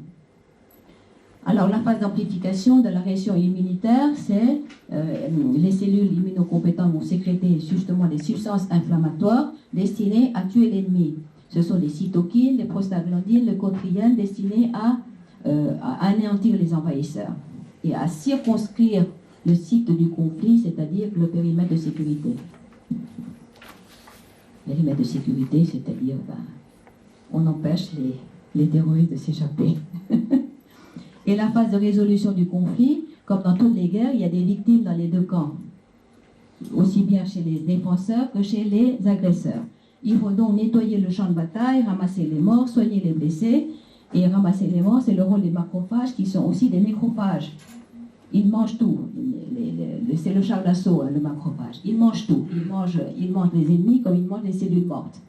Alors, la phase d'amplification de la réaction immunitaire, c'est les cellules immunocompétentes vont sécréter justement des substances inflammatoires destinées à tuer l'ennemi. Ce sont les cytokines, les prostaglandines, le cotrien destinés à anéantir les envahisseurs et à circonscrire le site du conflit, c'est-à-dire le périmètre de sécurité. périmètre de sécurité, c'est-à-dire on empêche les terroristes de s'échapper. Et la phase de résolution du conflit, comme dans toutes les guerres, il y a des victimes dans les deux camps, aussi bien chez les défenseurs que chez les agresseurs. Il faut donc nettoyer le champ de bataille, ramasser les morts, soigner les blessés. Et ramasser les morts, c'est le rôle des macrophages qui sont aussi des nécrophages. Ils mangent tout. C'est le char d'assaut, le macrophage. Ils mangent tout. Ils mangent les ennemis comme ils mangent les cellules mortes.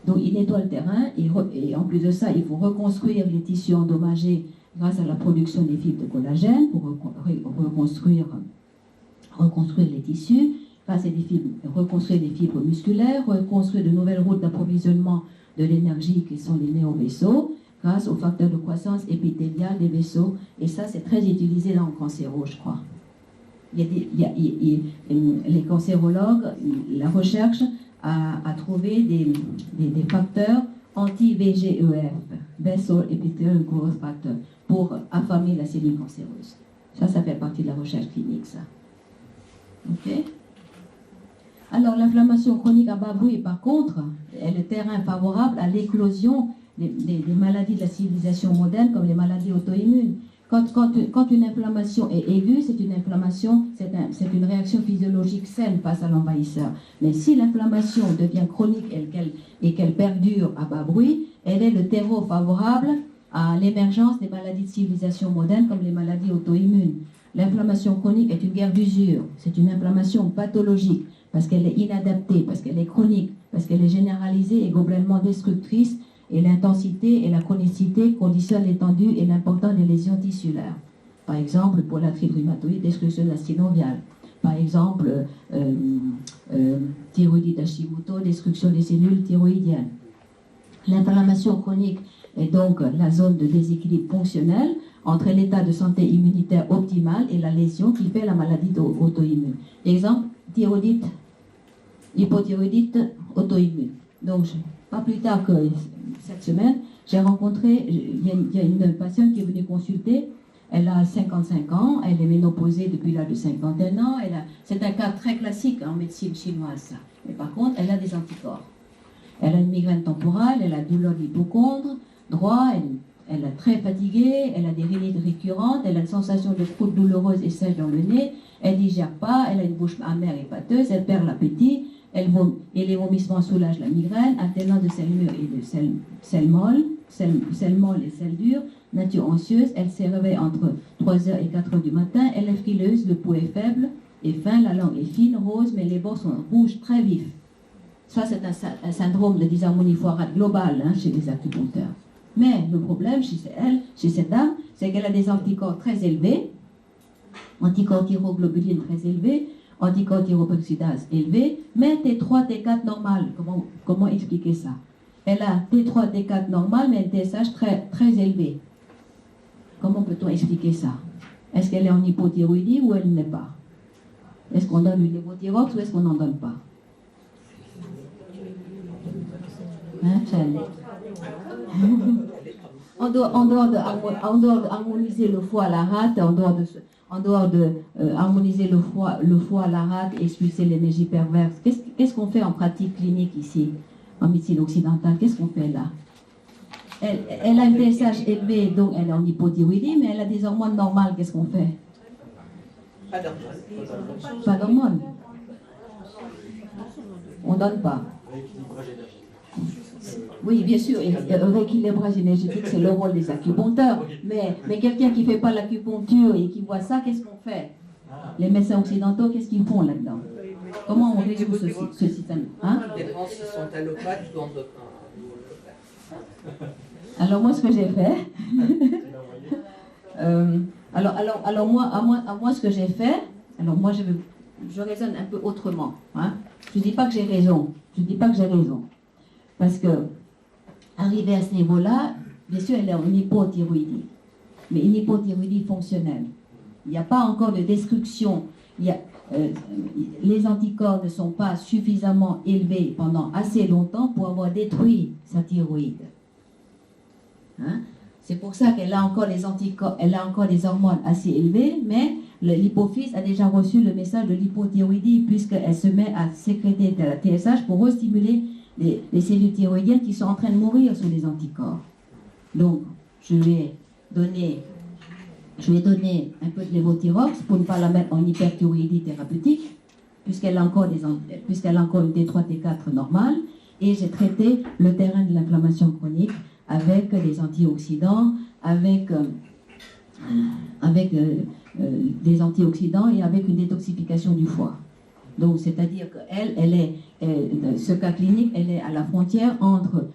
Donc ils nettoient le terrain et en plus de ça, il faut reconstruire les tissus endommagés grâce à la production des fibres de collagène pour reconstruire les tissus, grâce à des fibres, reconstruire des fibres musculaires, reconstruire de nouvelles routes d'approvisionnement de l'énergie qui sont les néovaisseaux, grâce aux facteurs de croissance épithéliale des vaisseaux. Et ça, c'est très utilisé dans le cancéro, je crois. Les cancérologues, la recherche a trouvé des facteurs anti-VGEF, Vessel Epithelial Growth Factor, pour affamer la cellule cancéreuse. Ça fait partie de la recherche clinique, ça. OK? Alors, l'inflammation chronique à bas bruit, par contre, est le terrain favorable à l'éclosion des maladies de la civilisation moderne, comme les maladies auto-immunes. Quand une inflammation est aiguë, c'est une réaction physiologique saine face à l'envahisseur. Mais si l'inflammation devient chronique et qu'elle perdure à bas bruit, elle est le terreau favorable à l'émergence des maladies de civilisation moderne, comme les maladies auto-immunes. L'inflammation chronique est une guerre d'usure, c'est une inflammation pathologique, parce qu'elle est inadaptée, parce qu'elle est chronique, parce qu'elle est généralisée et globalement destructrice, et l'intensité et la chronicité conditionnent l'étendue et l'importance des lésions tissulaires. Par exemple, pour l'arthrite rhumatoïde, destruction de la synoviale. Par exemple, thyroïdite Hashimoto, destruction des cellules thyroïdiennes. L'inflammation chronique est donc la zone de déséquilibre fonctionnel entre l'état de santé immunitaire optimal et la lésion qui fait la maladie auto-immune. Exemple, thyroïdite, hypothyroïdite auto-immune. Donc, pas plus tard que cette semaine, j'ai rencontré, il y a une patiente qui est venue consulter, elle a 55 ans, elle est ménopausée depuis l'âge de 51 ans, c'est un cas très classique en médecine chinoise, ça. Mais par contre, elle a des anticorps. Elle a une migraine temporale, elle a douleur de l'hypocondre droit, elle est très fatiguée, elle a des rhinites récurrentes, elle a une sensation de croûte douloureuse et sèche dans le nez, elle ne digère pas, elle a une bouche amère et pâteuse, elle perd l'appétit, et les vomissements soulagent la migraine, alternance de sel mûr et de sel molle et sel dur, nature anxieuse, elle se réveille entre 3h et 4h du matin, elle est frileuse, le pouls est faible et fin, la langue est fine, rose, mais les bords sont rouges très vifs. Ça, c'est un syndrome de dysharmonie foirade globale chez les acupuncteurs. Mais le problème chez cette dame, c'est qu'elle a des anticorps très élevés, anticorps thyroglobulines très élevés, anticorps thyroperoxydase élevés, mais T3, T4 normal. Comment expliquer ça? Elle a T3, T4 normal, mais un TSH très, très élevé. Comment peut-on expliquer ça? Est-ce qu'elle est en hypothyroïdie ou elle ne l'est pas? Est-ce qu'on donne une lévothyrox ou est-ce qu'on n'en donne pas? En dehors d'harmoniser le foie à la rate, en dehors de harmoniser le foie à la rate et expulser l'énergie perverse, qu'est-ce qu'on fait en pratique clinique ici, en médecine occidentale? Qu'est-ce qu'on fait là? Elle a une TSH élevée, donc elle est en hypothyroïdie, mais elle a des hormones normales, qu'est-ce qu'on fait? Pas d'hormones. On ne donne pas. Oui, bien sûr, rééquilibrage énergétique, c'est le rôle des acupuncteurs. Mais quelqu'un qui ne fait pas l'acupuncture et qui voit ça, qu'est-ce qu'on fait? Les médecins occidentaux, qu'est-ce qu'ils font là-dedans? Comment on résout ce système? Les dépend s'ils sont allopathes ou endocriniens. Alors moi, ce que j'ai fait... alors moi, ce que j'ai fait... Alors moi, je raisonne un peu autrement. Je ne dis pas que j'ai raison. Parce que, arrivé à ce niveau-là, bien sûr, elle est en hypothyroïdie. Mais une hypothyroïdie fonctionnelle. Il n'y a pas encore de destruction. Les anticorps ne sont pas suffisamment élevés pendant assez longtemps pour avoir détruit sa thyroïde. C'est pour ça qu'elle a encore les anticorps, elle a encore des hormones assez élevées, mais l'hypophyse a déjà reçu le message de l'hypothyroïdie puisqu'elle se met à sécréter de la TSH pour restimuler les cellules thyroïdiennes qui sont en train de mourir sous les anticorps. Donc, je lui ai donné un peu de lévothyrox pour ne pas la mettre en hyperthyroïdie thérapeutique, puisqu'elle a encore une T3, T4 normale, et j'ai traité le terrain de l'inflammation chronique avec des antioxydants, avec des antioxydants et avec une détoxification du foie. Donc, c'est-à-dire ce cas clinique, elle est à la frontière entre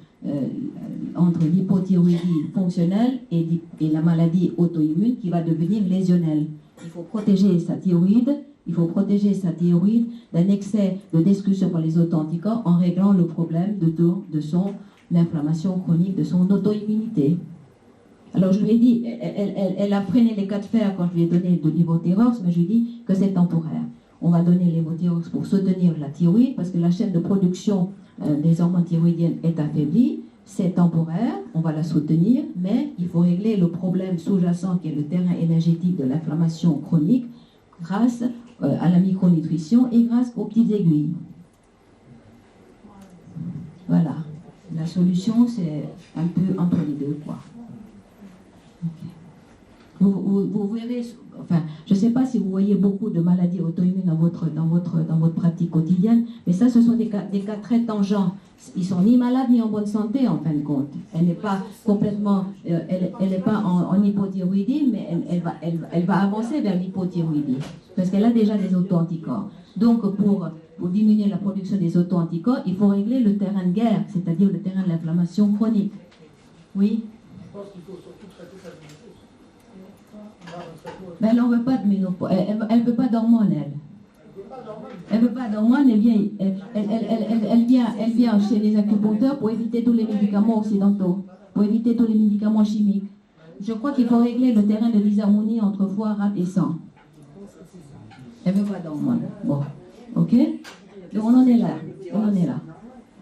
l'hypothyroïdie fonctionnelle et la maladie auto-immune qui va devenir lésionnelle. Il faut protéger sa thyroïde d'un excès de destruction par les auto-anticorps en réglant le problème de son inflammation chronique, de son auto-immunité. Alors je lui ai dit, elle a freiné les cas de fer quand je lui ai donné de lévothyrox, mais je lui ai dit que c'est temporaire. On va donner lévothyrox pour soutenir la thyroïde parce que la chaîne de production des hormones thyroïdiennes est affaiblie. C'est temporaire, on va la soutenir, mais il faut régler le problème sous-jacent qui est le terrain énergétique de l'inflammation chronique grâce à la micronutrition et grâce aux petites aiguilles. Voilà. La solution, c'est un peu entre les deux, quoi. Okay. Vous verrez, enfin, je ne sais pas si vous voyez beaucoup de maladies auto-immunes dans votre pratique quotidienne, mais ça, ce sont des cas très tangents. Ils sont ni malades ni en bonne santé, en fin de compte. Elle n'est pas complètement, elle n'est pas en hypothyroïdie, mais elle va avancer vers l'hypothyroïdie, parce qu'elle a déjà des auto-anticorps. Donc, pour diminuer la production des auto-anticorps, il faut régler le terrain de guerre, c'est-à-dire le terrain de l'inflammation chronique. Oui? Je pense qu'il faut surtout traiter sa ménopause. Mais elle n'en veut pas de ménopause. Elle ne veut pas d'hormones, elle. Elle ne veut pas d'hormones, elle vient chez les acupuncteurs pour éviter tous les médicaments occidentaux, pour éviter tous les médicaments chimiques. Je crois qu'il faut régler le terrain de disharmonie entre foie, rate et sang. Elle ne veut pas d'hormones. Bon, ok? Donc on en est là.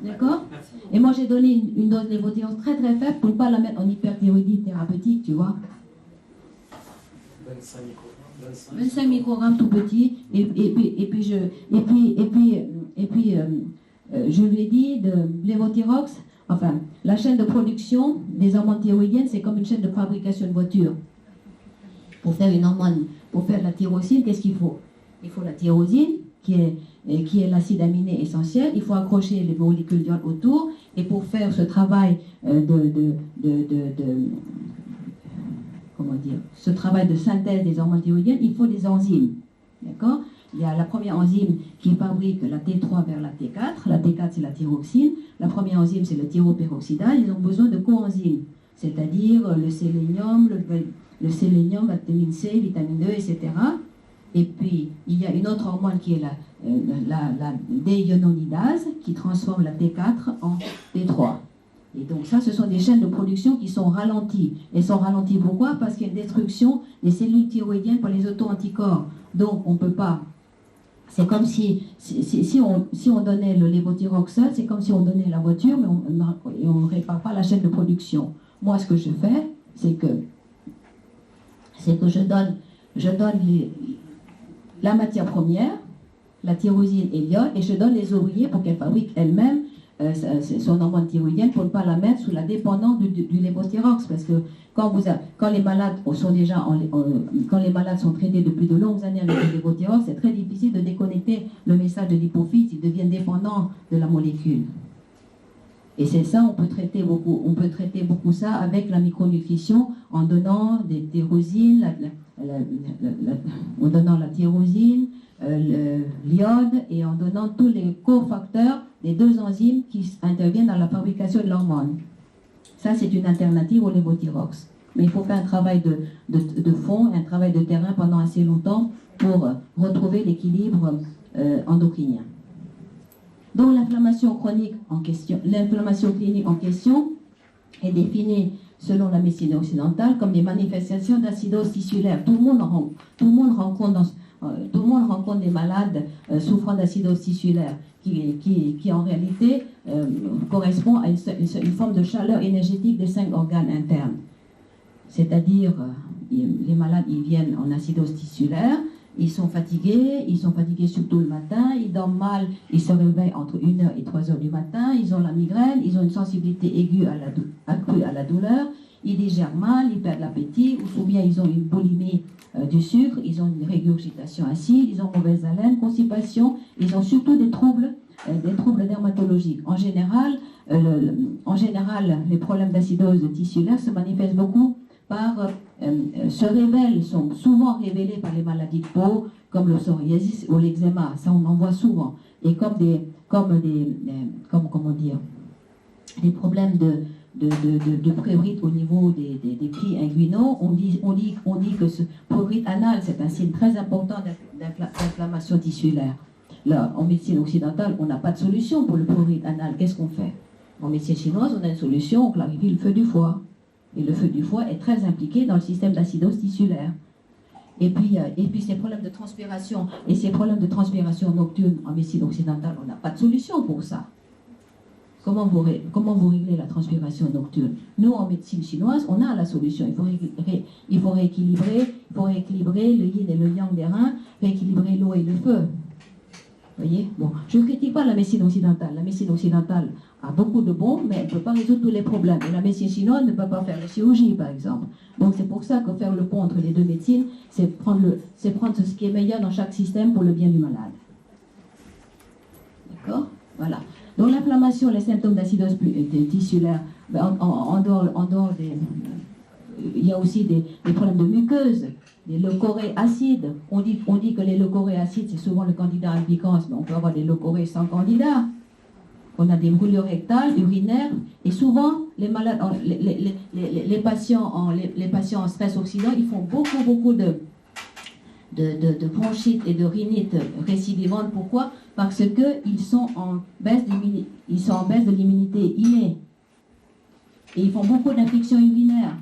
D'accord? Et moi j'ai donné une dose de lévothyrox très très faible pour ne pas la mettre en hyperthyroïdie thérapeutique, tu vois. 25 microgrammes tout petit, et puis je lui ai dit de lévothyrox, enfin, la chaîne de production des hormones thyroïdiennes, c'est comme une chaîne de fabrication de voiture. Pour faire une hormone, pour faire la tyrosine, qu'est-ce qu'il faut? Il faut la tyrosine, qui est l'acide aminé essentiel, il faut accrocher les molécules d'iode autour, et pour faire ce travail ce travail de synthèse des hormones thyroïdiennes, il faut des enzymes. D'accord? Il y a la première enzyme qui fabrique la T3 vers la T4. La T4, c'est la thyroxine. La première enzyme, c'est le thyroperoxydase. Ils ont besoin de coenzymes, c'est-à-dire le sélénium, la vitamine C, vitamine E, etc. Et puis, il y a une autre hormone qui est la déiononidase, qui transforme la T4 en T3. Et donc ça, ce sont des chaînes de production qui sont ralenties. Elles sont ralenties pourquoi? Parce qu'il y a une destruction des cellules thyroïdiennes par les auto-anticorps. Donc on ne peut pas... C'est comme si on donnait le lévothyrox seul, c'est comme si on donnait la voiture, mais on ne répare pas la chaîne de production. Moi, ce que je fais, c'est que je donne la matière première, la tyrosine et l'iode, et je donne les ouvriers pour qu'elles fabriquent elles-mêmes son hormone thyroïdienne pour ne pas la mettre sous la dépendance du lévothyrox, parce que quand les malades sont traités depuis de longues années avec le lévothyrox, c'est très difficile de déconnecter le message de l'hypophyse, ils deviennent dépendants de la molécule. Et c'est ça, on peut traiter beaucoup ça avec la micronutrition en donnant des tyrosines, en donnant la tyrosine, l'iode et en donnant tous les cofacteurs des deux enzymes qui interviennent dans la fabrication de l'hormone. Ça, c'est une alternative au lévothyrox. Mais il faut faire un travail de fond, un travail de terrain pendant assez longtemps pour retrouver l'équilibre endocrinien. Donc l'inflammation chronique en question, l'inflammation clinique en question est définie selon la médecine occidentale comme des manifestations d'acidose tissulaire. Tout le monde rencontre des malades souffrant d'acidose tissulaire qui en réalité correspond à une forme de chaleur énergétique des 5 organes internes. C'est-à-dire, les malades ils viennent en acidose tissulaire ils sont fatigués surtout le matin, ils dorment mal, ils se réveillent entre 1h et 3h du matin, ils ont la migraine, ils ont une sensibilité aiguë accrue à la douleur, ils digèrent mal, ils perdent l'appétit, ou bien ils ont une boulimie du sucre, ils ont une régurgitation acide, ils ont mauvaise haleine, constipation, ils ont surtout des troubles dermatologiques. En général, les problèmes d'acidose tissulaire se manifestent beaucoup sont souvent révélés par les maladies de peau, comme le psoriasis ou l'eczéma. Ça, on en voit souvent. Et des problèmes de prurite au niveau des plis inguinaux, on dit que ce prurite anal, c'est un signe très important d'inflammation tissulaire. Là, en médecine occidentale, on n'a pas de solution pour le prurite anal. Qu'est-ce qu'on fait? En médecine chinoise, on a une solution, on clarifie le feu du foie. Et le feu du foie est très impliqué dans le système d'acidose tissulaire. Et puis ces problèmes de transpiration, et ces problèmes de transpiration nocturne en médecine occidentale, on n'a pas de solution pour ça. Comment vous réglez la transpiration nocturne? Nous, en médecine chinoise, on a la solution. Il faut rééquilibrer le yin et le yang des reins, rééquilibrer l'eau et le feu. Vous voyez? Bon, je ne critique pas la médecine occidentale. La médecine occidentale a beaucoup de bons, mais elle ne peut pas résoudre tous les problèmes. Et la médecine chinoise ne peut pas faire la chirurgie, par exemple. Donc c'est pour ça que faire le pont entre les deux médecines, c'est prendre ce qui est meilleur dans chaque système pour le bien du malade. D'accord? Voilà. Donc l'inflammation, les symptômes d'acidose tissulaire, en dehors des... Il y a aussi des problèmes de muqueuse, des leucorrhées acides. On dit que les leucorrhées acides, c'est souvent le candidat albicans, mais on peut avoir des leucorrhées sans candidat. On a des brûlures rectales, urinaires, et souvent, les malades, les patients en stress oxydant, ils font beaucoup de bronchite et de rhinite récidivante. Pourquoi? Parce qu'ils sont en baisse de l'immunité innée. Et ils font beaucoup d'infections urinaires.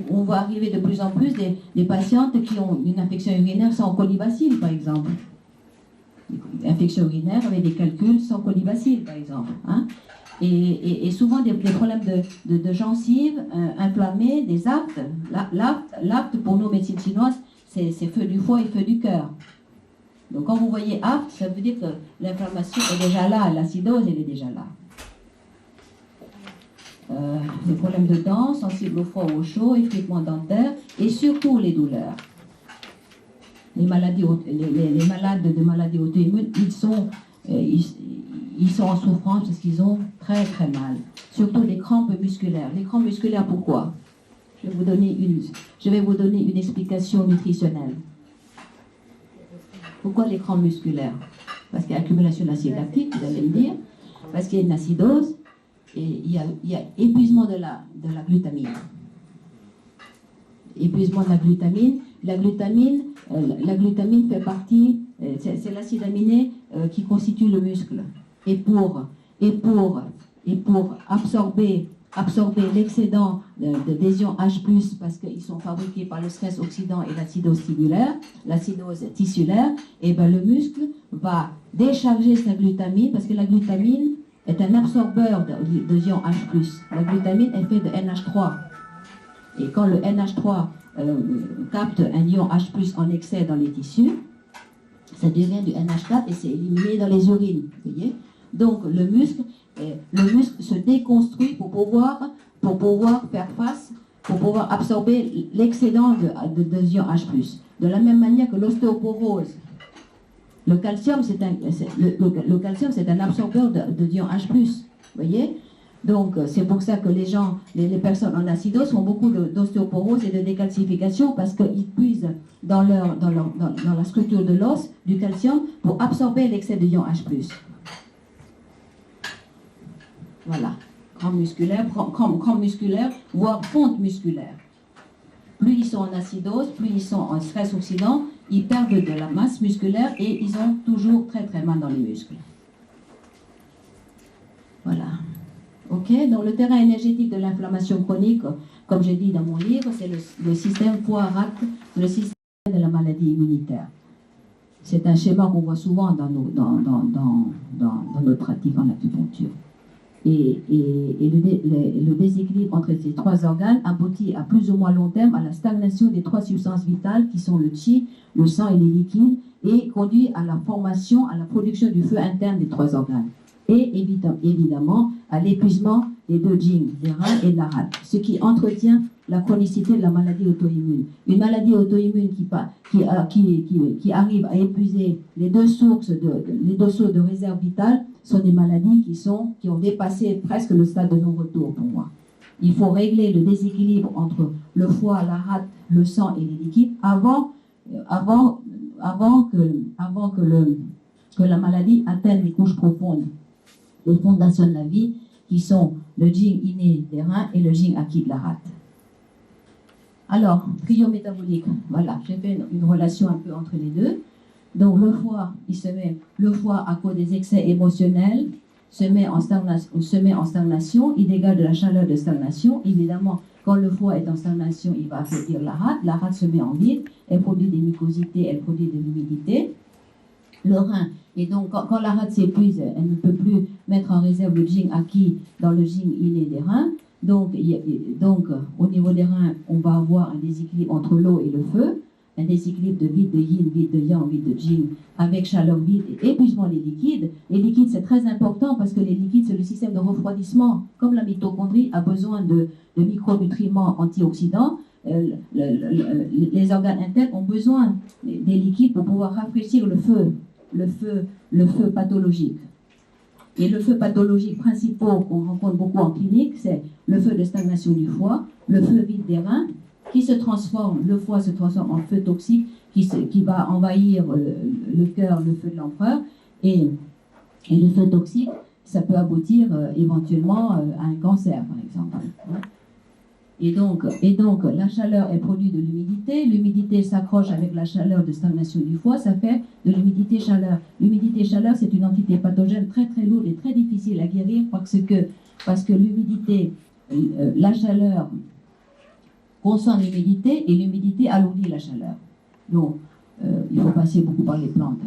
On va arriver de plus en plus des patientes qui ont une infection urinaire sans colibacille, par exemple. Infection urinaire avec des calculs sans colibacille, par exemple. Hein? Et souvent des problèmes de gencives inflammées, des actes. L'acte, pour nos médecines chinoises, c'est feu du foie et feu du cœur. Donc quand vous voyez acte, ça veut dire que l'inflammation est déjà là, l'acidose, elle est déjà là. Les problèmes de dents, sensibles au froid ou au chaud, effritement dentaire, et surtout les douleurs. Les malades de maladies auto-immunes, ils sont en souffrance parce qu'ils ont très très mal. Surtout les crampes musculaires. Les crampes musculaires, pourquoi? Je vais vous donner une explication nutritionnelle. Pourquoi les crampes musculaires? Parce qu'il y a accumulation d'acide lactique, vous allez me dire, parce qu'il y a une acidose, et il y a épuisement de la glutamine. Épuisement de la glutamine. La glutamine fait partie, c'est l'acide aminé qui constitue le muscle. Et pour absorber l'excédent d'adhésion H+, parce qu'ils sont fabriqués par le stress oxydant et l'acidose tissulaire, et ben le muscle va décharger sa glutamine, parce que la glutamine est un absorbeur de ion H+. La glutamine est faite de NH3. Et quand le NH3 capte un ion H+, en excès dans les tissus, ça devient du NH4 et c'est éliminé dans les urines. Vous voyez? Donc le muscle se déconstruit pour pouvoir faire face, pour pouvoir absorber l'excédent de ion H+. De la même manière que l'ostéoporose. Le calcium, c'est un absorbeur de ion H+. Vous voyez? Donc, c'est pour ça que les personnes en acidose font beaucoup d'ostéoporose et de décalcification parce qu'ils puisent dans la structure de l'os du calcium pour absorber l'excès de ion H+. Voilà. Crampe musculaire, voire fonte musculaire. Plus ils sont en acidose, plus ils sont en stress oxydant, ils perdent de la masse musculaire et ils ont toujours très très mal dans les muscles. Voilà. Ok, donc le terrain énergétique de l'inflammation chronique, comme j'ai dit dans mon livre, c'est le système foie-rate, le système de la maladie immunitaire. C'est un schéma qu'on voit souvent dans notre pratique en acupuncture. le déséquilibre entre ces trois organes aboutit à plus ou moins long terme à la stagnation des trois substances vitales qui sont le chi, le sang et les liquides, et conduit à la formation, à la production du feu interne des trois organes. Et évidemment à l'épuisement des deux jing, des reins et de la rate, ce qui entretient la chronicité de la maladie auto-immune. Une maladie auto-immune qui arrive à épuiser les deux sources de réserve vitale sont des maladies qui ont dépassé presque le stade de non-retour pour moi. Il faut régler le déséquilibre entre le foie, la rate, le sang et les liquides avant que la maladie atteigne les couches profondes, les fondations de la vie, qui sont le jing inné des reins et le jing acquis de la rate. Alors, trio métabolique, voilà, j'ai fait une relation un peu entre les deux. Donc le foie à cause des excès émotionnels se met en stagnation, il dégage de la chaleur de stagnation. Évidemment, quand le foie est en stagnation, il va affaiblir la rate se met en vide, elle produit des mucosités, elle produit de l'humidité. Le rein, et donc quand la rate s'épuise, elle ne peut plus mettre en réserve le jing acquis dans le jing inné des reins. Donc au niveau des reins, on va avoir un déséquilibre entre l'eau et le feu, un déséquilibre de vide de yin, vide de yang, vide de jing, avec chaleur vide et épuisement des liquides. Les liquides, c'est très important parce que les liquides, c'est le système de refroidissement. Comme la mitochondrie a besoin de micronutriments antioxydants, les organes internes ont besoin des liquides pour pouvoir rafraîchir le feu pathologique. Et le feu pathologique principal qu'on rencontre beaucoup en clinique, c'est le feu de stagnation du foie, le feu vide des reins, le foie se transforme en feu toxique qui va envahir le cœur, le feu de l'empereur, et le feu toxique, ça peut aboutir éventuellement à un cancer, par exemple. Et donc, la chaleur est produite de l'humidité. L'humidité s'accroche avec la chaleur de stagnation du foie. Ça fait de l'humidité-chaleur. L'humidité-chaleur, c'est une entité pathogène très très lourde et très difficile à guérir parce que l'humidité, la chaleur consomme l'humidité et l'humidité alourdit la chaleur. Donc, il faut passer beaucoup par les plantes,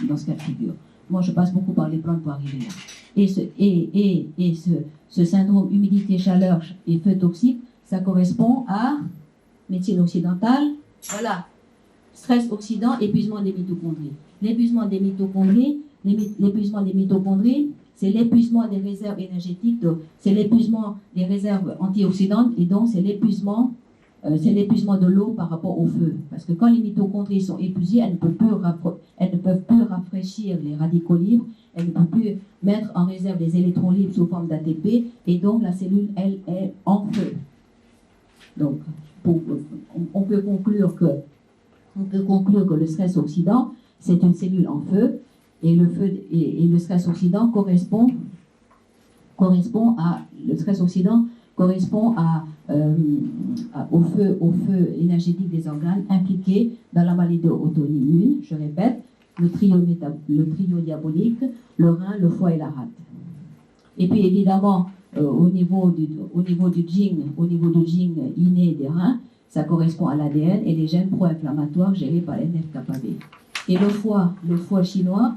dans ce cas de figure. Moi, je passe beaucoup par les plantes pour arriver là. Et ce syndrome humidité-chaleur et feu toxique, ça correspond à médecine occidentale. Voilà. Stress oxydant, épuisement des mitochondries. L'épuisement des mitochondries, c'est l'épuisement des réserves énergétiques, c'est l'épuisement des réserves antioxydantes, et donc c'est l'épuisement de l'eau par rapport au feu. Parce que quand les mitochondries sont épuisées, elles ne peuvent plus rafraîchir les radicaux libres, elles ne peuvent plus mettre en réserve les électrons libres sous forme d'ATP, et donc la cellule, elle, est en feu. Donc, on peut conclure que le stress oxydant, c'est une cellule en feu, et le stress oxydant correspond au feu énergétique des organes impliqués dans la maladie auto-immune, je répète, le trio diabolique, le rein, le foie et la rate. Et puis évidemment, au niveau du jing inné des reins, ça correspond à l'ADN et les gènes pro-inflammatoires gérés par NF-kappa B. Et le foie chinois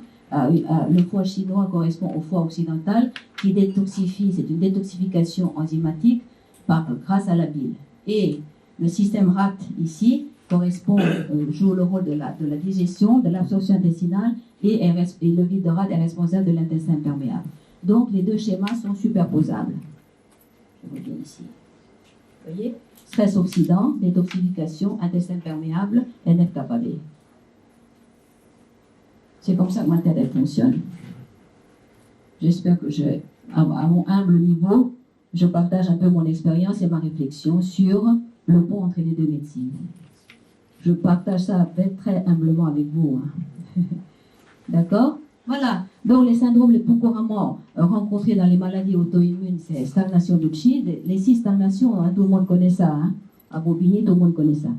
correspond au foie occidental qui détoxifie, c'est une détoxification enzymatique grâce à la bile. Et le système rate ici joue le rôle de la digestion, de l'absorption intestinale et le vide de rate est responsable de l'intestin perméable. Donc les deux schémas sont superposables. Je reviens ici. Vous voyez ? Stress oxydant, détoxification, intestin perméable, NF-kappa B. C'est comme ça que ma tête elle fonctionne. J'espère que à mon humble niveau, je partage un peu mon expérience et ma réflexion sur le pont entre les deux médecines. Je partage ça très humblement avec vous. D'accord ? Voilà. Donc les syndromes les plus couramment rencontrés dans les maladies auto-immunes, c'est stagnation de chi. Les 6 stagnations, tout le monde connaît ça. À Bobigny, tout le monde connaît ça.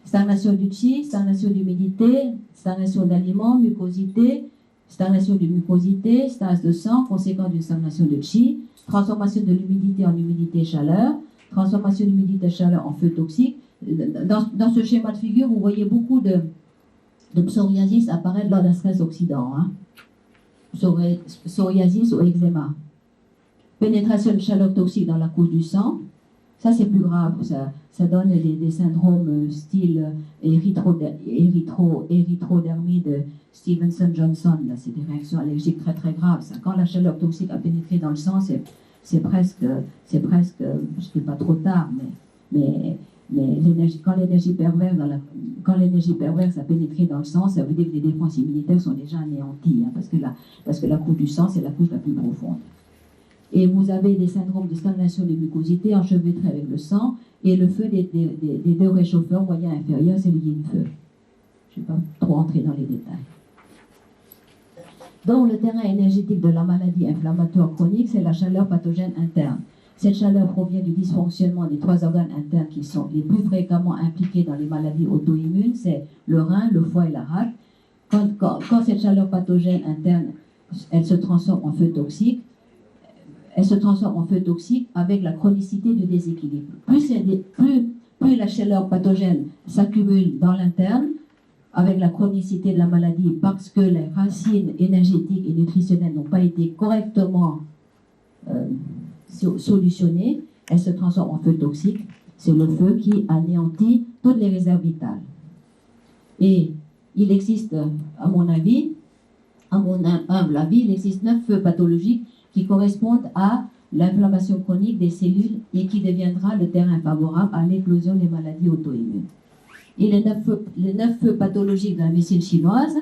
Stagnation du chi, stagnation d'humidité, stagnation d'aliments, mucosité, stagnation de mucosité, stase de sang, conséquence d'une stagnation de chi, transformation de l'humidité en humidité-chaleur, transformation d'humidité-chaleur en feu toxique. Dans ce schéma de figure, vous voyez beaucoup de psoriasis apparaître lors d'un stress oxydant. psoriasis ou eczéma. Pénétration de chaleur toxique dans la couche du sang, ça c'est plus grave, ça donne des syndromes style érythrodermie de Stevenson-Johnson. Là, c'est des réactions allergiques très très graves. Ça. Quand la chaleur toxique a pénétré dans le sang, c'est presque, je ne dis pas trop tard, mais quand l'énergie perverse a pénétré dans le sang, ça veut dire que les défenses immunitaires sont déjà anéanties, hein, parce que la couche du sang, c'est la couche la plus profonde. Et vous avez des syndromes de stagnation de glucosité enchevêtrés avec le sang, et le feu des deux réchauffeurs moyen et inférieur, c'est le yin-feu. Je ne vais pas trop entrer dans les détails. Donc, le terrain énergétique de la maladie inflammatoire chronique, c'est la chaleur pathogène interne. Cette chaleur provient du dysfonctionnement des 3 organes internes qui sont les plus fréquemment impliqués dans les maladies auto-immunes, c'est le rein, le foie et la rate. Quand cette chaleur pathogène interne, elle se transforme en feu toxique, avec la chronicité du déséquilibre. Plus la chaleur pathogène s'accumule dans l'interne, avec la chronicité de la maladie, parce que les racines énergétiques et nutritionnelles n'ont pas été correctement solutionnées, elle se transforme en feu toxique. C'est le feu qui anéantit toutes les réserves vitales. Et il existe, à mon avis, à mon humble avis, il existe 9 feux pathologiques qui correspondent à l'inflammation chronique des cellules et qui deviendra le terrain favorable à l'éclosion des maladies auto-immunes. Et les 9 feux pathologiques de la médecine chinoise,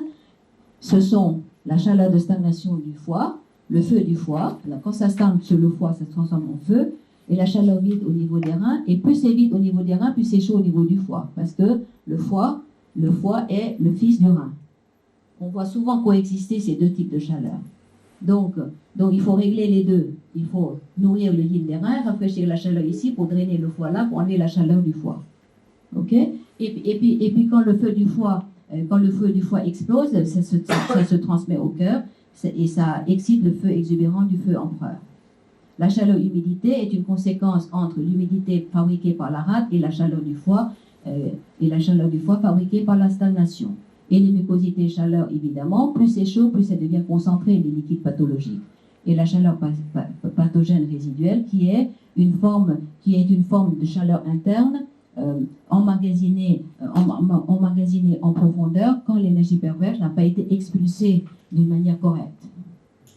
ce sont la chaleur de stagnation du foie, le feu du foie. Alors, quand ça stagne sur le foie, ça se transforme en feu, et la chaleur vide au niveau des reins. Et plus c'est vide au niveau des reins, plus c'est chaud au niveau du foie, parce que le foie est le fils du rein. On voit souvent coexister ces deux types de chaleur. Donc il faut régler les deux. Il faut nourrir le yin des reins, rafraîchir la chaleur ici pour drainer le foie là, pour enlever la chaleur du foie. Ok ? Et puis quand le feu du foie explose, ça se transmet au cœur et ça excite le feu exubérant du feu empereur. La chaleur-humidité est une conséquence entre l'humidité fabriquée par la rate et la chaleur du foie fabriquée par la stagnation. Et les mucosités chaleur, évidemment, plus c'est chaud, plus ça devient concentré, les liquides pathologiques. Et la chaleur pathogène résiduelle, qui est une forme de chaleur interne emmagasinée en profondeur quand l'énergie perverse n'a pas été expulsée d'une manière correcte.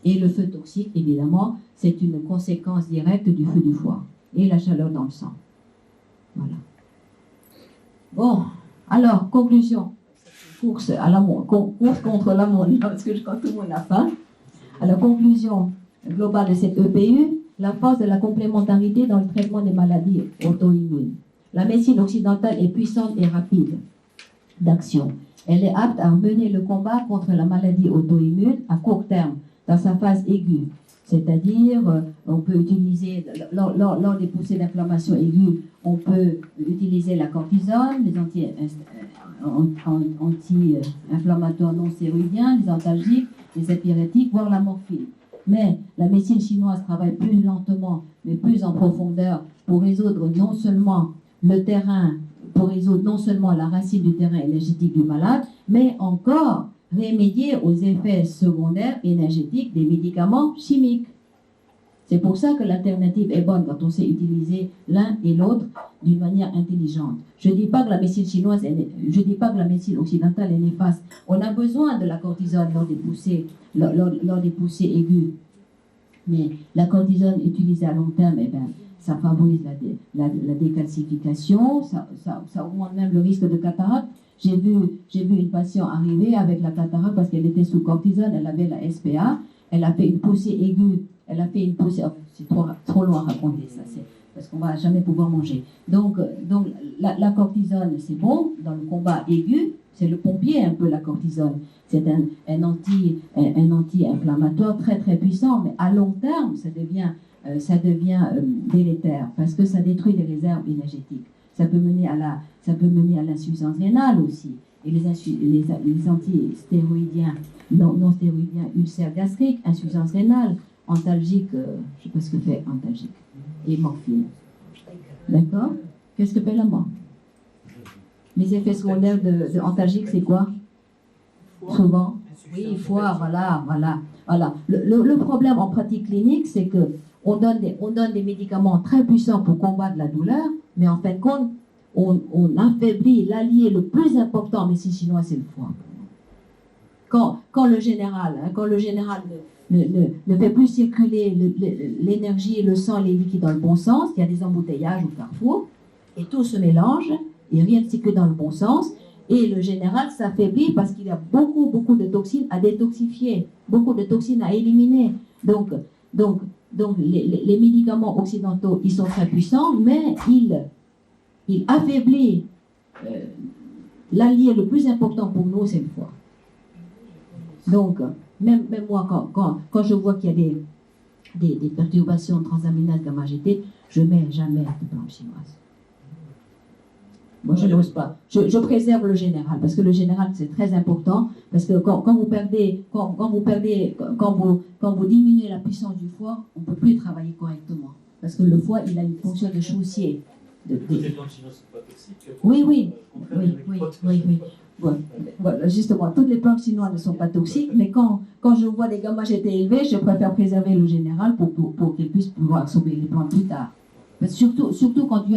Et le feu toxique, évidemment, c'est une conséquence directe du feu du foie et la chaleur dans le sang. Voilà. Bon, alors, conclusion. Course contre la montre, parce que quand tout le monde a faim. Alors, conclusion globale de cette EPU, la force de la complémentarité dans le traitement des maladies auto-immunes. La médecine occidentale est puissante et rapide d'action. Elle est apte à mener le combat contre la maladie auto-immune à court terme, dans sa phase aiguë. C'est-à-dire, on peut utiliser, lors des poussées d'inflammation aiguë, on peut utiliser la cortisone, les anti-inflammatoires non stéroïdiens, les antalgiques, les épyrétiques, voire la morphine. Mais la médecine chinoise travaille plus lentement, mais plus en profondeur pour résoudre non seulement la racine du terrain énergétique du malade, mais encore remédier aux effets secondaires énergétiques des médicaments chimiques. C'est pour ça que l'alternative est bonne quand on sait utiliser l'un et l'autre d'une manière intelligente. Je ne dis pas que la médecine chinoise, je dis pas que la médecine occidentale est néfaste. On a besoin de la cortisone lors des poussées aiguës. Mais la cortisone utilisée à long terme, ça favorise la décalcification, ça augmente même le risque de cataracte. J'ai vu une patiente arriver avec la cataracte parce qu'elle était sous cortisone, elle avait la SPA, elle a fait une poussée aiguë, c'est trop loin à raconter ça, parce qu'on ne va jamais pouvoir manger. Donc la cortisone, c'est bon, dans le combat aigu, c'est le pompier un peu la cortisone. C'est un anti-inflammatoire très très puissant, mais à long terme, ça devient délétère, parce que ça détruit les réserves énergétiques. Ça peut mener à l'insuffisance rénale aussi. Et les anti-stéroïdiens, non stéroïdiens, ulcère gastrique, insuffisance rénale, antalgique, je ne sais pas ce que fait antalgique, et morphine. D'accord? Qu'est-ce que fait la mort? Les effets secondaires de antalgique, c'est quoi? Souvent? Oui, foie, voilà. Voilà. Le problème en pratique clinique, c'est que on donne des médicaments très puissants pour combattre la douleur, mais en fin de compte, on affaiblit l'allié le plus important en médecine chinoise, c'est le foie. Quand le général ne fait plus circuler l'énergie, le sang, les liquides dans le bon sens, il y a des embouteillages au carrefour, et tout se mélange, et rien ne circule dans le bon sens, et le général s'affaiblit parce qu'il y a beaucoup de toxines à détoxifier, beaucoup de toxines à éliminer. Donc les médicaments occidentaux, ils sont très puissants, mais ils affaiblissent l'allié le plus important pour nous, c'est le foie. Donc, même moi, quand je vois qu'il y a des perturbations transaminases gamma-GT, je ne mets jamais de plantes chinoises. Moi, je n'ose pas. Je préserve le général, parce que le général, c'est très important, parce que quand vous diminuez la puissance du foie, on ne peut plus travailler correctement. Parce que le foie, il a une fonction de chaussier. Les plantes chinoises ne sont pas toxiques. Oui. Voilà, justement, toutes les plantes chinoises ne sont pas toxiques, mais quand je vois des gamma-GT élevés, je préfère préserver le général pour qu'ils puissent pouvoir absorber les plantes plus tard. Surtout quand tu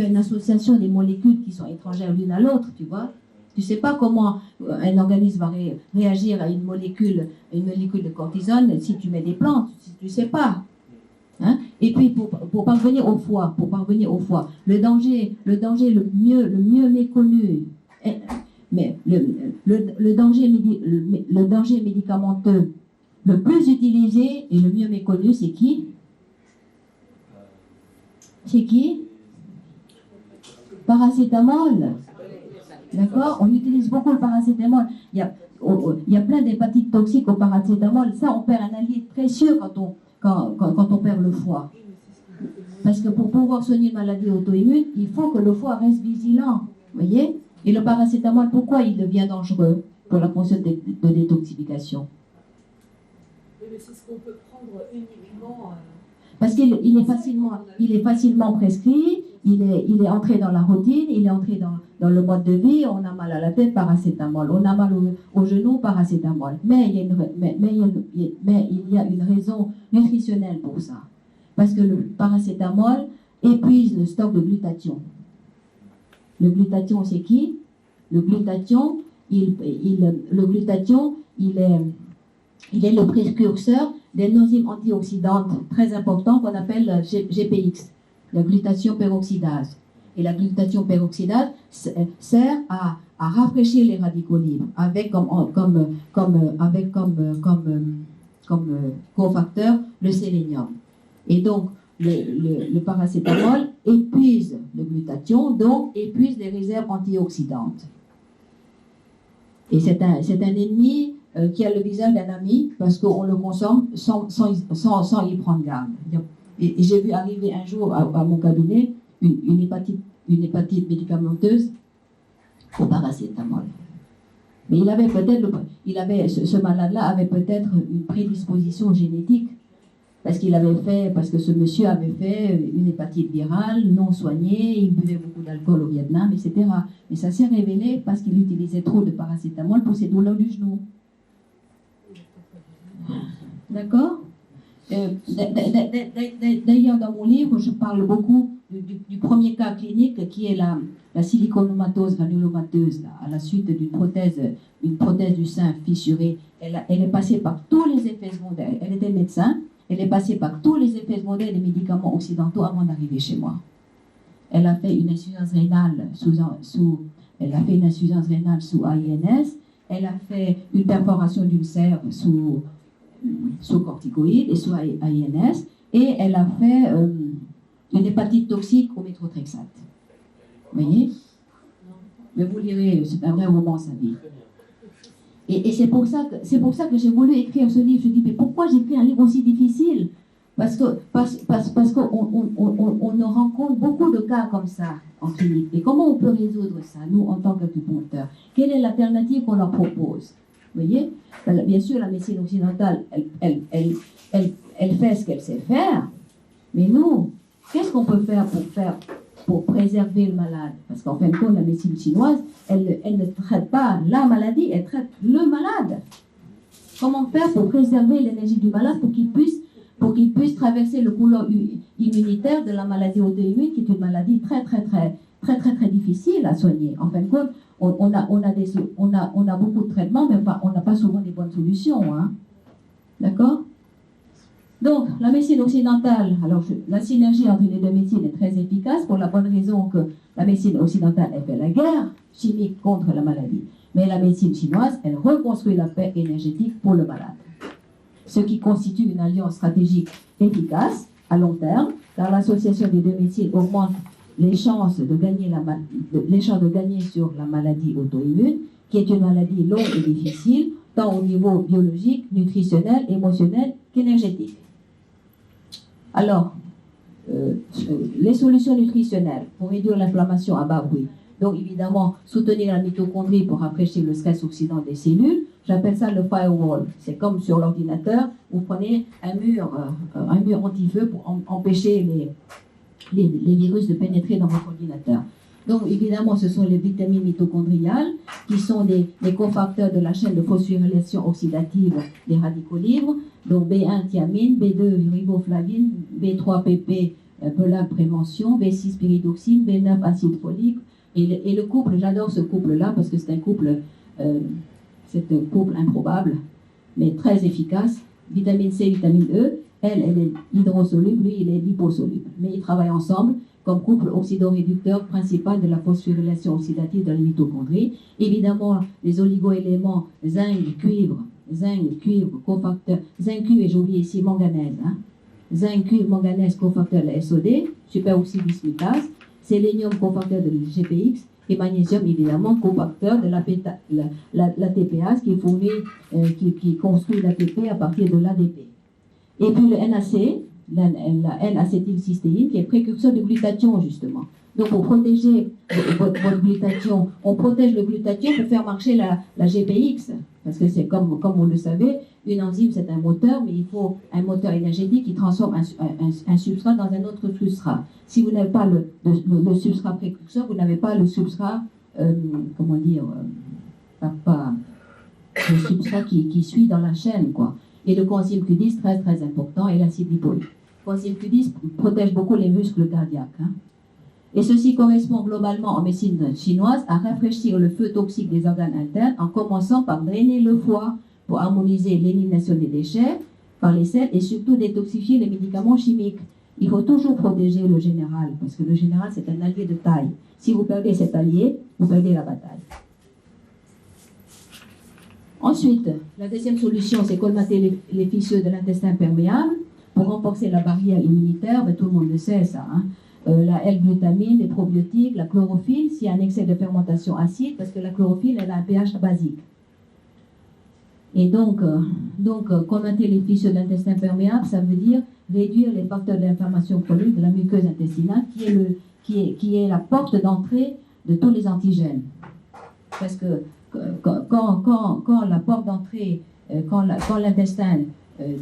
as une association des molécules qui sont étrangères l'une à l'autre, tu vois. Tu sais pas comment un organisme va réagir à une molécule de cortisone si tu mets des plantes, tu sais pas. Hein? Et puis pour parvenir au foie, le danger le mieux méconnu, mais le danger médicamenteux le plus utilisé et le mieux méconnu, c'est qui? C'est qui? Paracétamol. D'accord? On utilise beaucoup le paracétamol. Il y a plein d'hépatites toxiques au paracétamol. Ça, on perd un allié précieux quand on perd le foie. Parce que pour pouvoir soigner une maladie auto-immune, il faut que le foie reste vigilant. Vous voyez? Et le paracétamol, pourquoi il devient dangereux pour la fonction de détoxification? Mais c'est ce qu'on peut prendre uniquement. Parce qu'il est facilement prescrit, il est entré dans la routine, il est entré dans le mode de vie. On a mal à la tête, paracétamol. On a mal au genou, paracétamol. Mais il y a une raison nutritionnelle pour ça. Parce que le paracétamol épuise le stock de glutathion. Le glutathion, c'est qui? Le glutathion, il est le précurseur des enzymes antioxydantes très importantes qu'on appelle GPX, la glutathion peroxydase. Et la glutathion peroxydase sert à rafraîchir les radicaux libres avec comme cofacteur le sélénium. Et donc, le paracétamol épuise le glutathion, donc épuise les réserves antioxydantes. Et c'est un ennemi qui a le visage d'un ami, parce qu'on le consomme sans y prendre garde. Et j'ai vu arriver un jour à mon cabinet une hépatite médicamenteuse au paracétamol. Mais ce malade-là avait peut-être une prédisposition génétique, parce que ce monsieur avait fait une hépatite virale non soignée, il buvait beaucoup d'alcool au Vietnam, etc. Mais ça s'est révélé parce qu'il utilisait trop de paracétamol pour ses douleurs du genou. D'accord? D'ailleurs, dans mon livre, je parle beaucoup du premier cas clinique qui est la siliconomatose granulomateuse, à la suite d'une prothèse du sein fissurée. Elle est passée par tous les effets secondaires. Elle était médecin. Elle est passée par tous les effets secondaires des médicaments occidentaux avant d'arriver chez moi. Elle a fait une insuffisance rénale sous AINS. Elle a fait une perforation d'ulcère sous corticoïdes et sous AINS. Et elle a fait une hépatite toxique au méthotrexate. Vous voyez? Mais vous lirez, c'est un vrai roman, sa vie. Et c'est pour ça que j'ai voulu écrire ce livre. Je dis, mais pourquoi j'écris un livre aussi difficile? Parce qu'on rencontre beaucoup de cas comme ça en clinique. Et comment on peut résoudre ça, nous, en tant qu'acupuncteurs? Quelle est l'alternative qu'on leur propose? Vous voyez? Bien sûr, la médecine occidentale, elle fait ce qu'elle sait faire. Mais nous, qu'est-ce qu'on peut faire pour préserver le malade. Parce qu'en fin de compte, la médecine chinoise, elle ne traite pas la maladie, elle traite le malade. Comment faire pour préserver l'énergie du malade pour qu'il puisse traverser le couloir immunitaire de la maladie auto-immune, qui est une maladie très difficile à soigner. En fin de compte, on a beaucoup de traitements, mais on n'a pas souvent des bonnes solutions. Hein. D'accord? Donc, la médecine occidentale, alors la synergie entre les deux médecines est très efficace pour la bonne raison que la médecine occidentale, elle fait la guerre chimique contre la maladie. Mais la médecine chinoise, elle reconstruit la paix énergétique pour le malade. Ce qui constitue une alliance stratégique efficace à long terme, car l'association des deux médecines augmente les chances de gagner sur la maladie auto-immune, qui est une maladie longue et difficile, tant au niveau biologique, nutritionnel, émotionnel qu'énergétique. Alors, les solutions nutritionnelles pour réduire l'inflammation à bas bruit. Donc, évidemment, soutenir la mitochondrie pour rafraîchir le stress oxydant des cellules. J'appelle ça le firewall. C'est comme sur l'ordinateur, vous prenez un mur anti-feu pour empêcher les virus de pénétrer dans votre ordinateur. Donc, évidemment, ce sont les vitamines mitochondriales qui sont des cofacteurs de la chaîne de phosphorylation oxydative des radicaux libres. Donc, B1, thiamine, B2, riboflavine, B3, PP, pelade prévention, B6, pyridoxine, B9, acide folique. Et le couple, j'adore ce couple-là parce que c'est un couple improbable, mais très efficace. Vitamine C, vitamine E, elle est hydrosoluble, lui, il est liposoluble. Mais ils travaillent ensemble comme couple oxydoréducteur principal de la phosphorylation oxydative de la mitochondrie. Évidemment, les oligoéléments zinc, cuivre, cofacteur, zinc, cuivre, et j'ai oublié ici manganèse. Hein. Zinc, cuivre, manganèse, cofacteur de la SOD, superoxydismutase, sélénium, cofacteur de la GPX, et magnésium, évidemment, cofacteur de la TPase qui construit l'ATP à partir de l'ADP. Et puis le NAC, la N-acétylcystéine, qui est précurseur de glutathion, justement. Donc, pour protéger votre glutathion, on protège le glutathion pour faire marcher la GPX. Parce que c'est comme vous le savez, une enzyme, c'est un moteur, mais il faut un moteur énergétique qui transforme un substrat dans un autre substrat. Si vous n'avez pas le substrat précurseur, vous n'avez pas le substrat, le substrat qui suit dans la chaîne, quoi. Et le coenzyme Q10, très important, et l'acide lipoïque. Le coenzyme Q10 protège beaucoup les muscles cardiaques. Hein. Et ceci correspond globalement en médecine chinoise à rafraîchir le feu toxique des organes internes en commençant par drainer le foie pour harmoniser l'élimination des déchets par les selles et surtout détoxifier les médicaments chimiques. Il faut toujours protéger le général, parce que le général, c'est un allié de taille. Si vous perdez cet allié, vous perdez la bataille. Ensuite, la deuxième solution, c'est colmater les fissures de l'intestin perméable pour renforcer la barrière immunitaire. Ben, tout le monde le sait, ça. Hein. La L-glutamine, les probiotiques, la chlorophylle, s'il y a un excès de fermentation acide, parce que la chlorophylle, elle a un pH basique. Et donc colmater les fissures de l'intestin perméable, ça veut dire réduire les facteurs d'inflammation chronique de la muqueuse intestinale, qui est la porte d'entrée de tous les antigènes. Parce que quand la porte d'entrée, quand l'intestin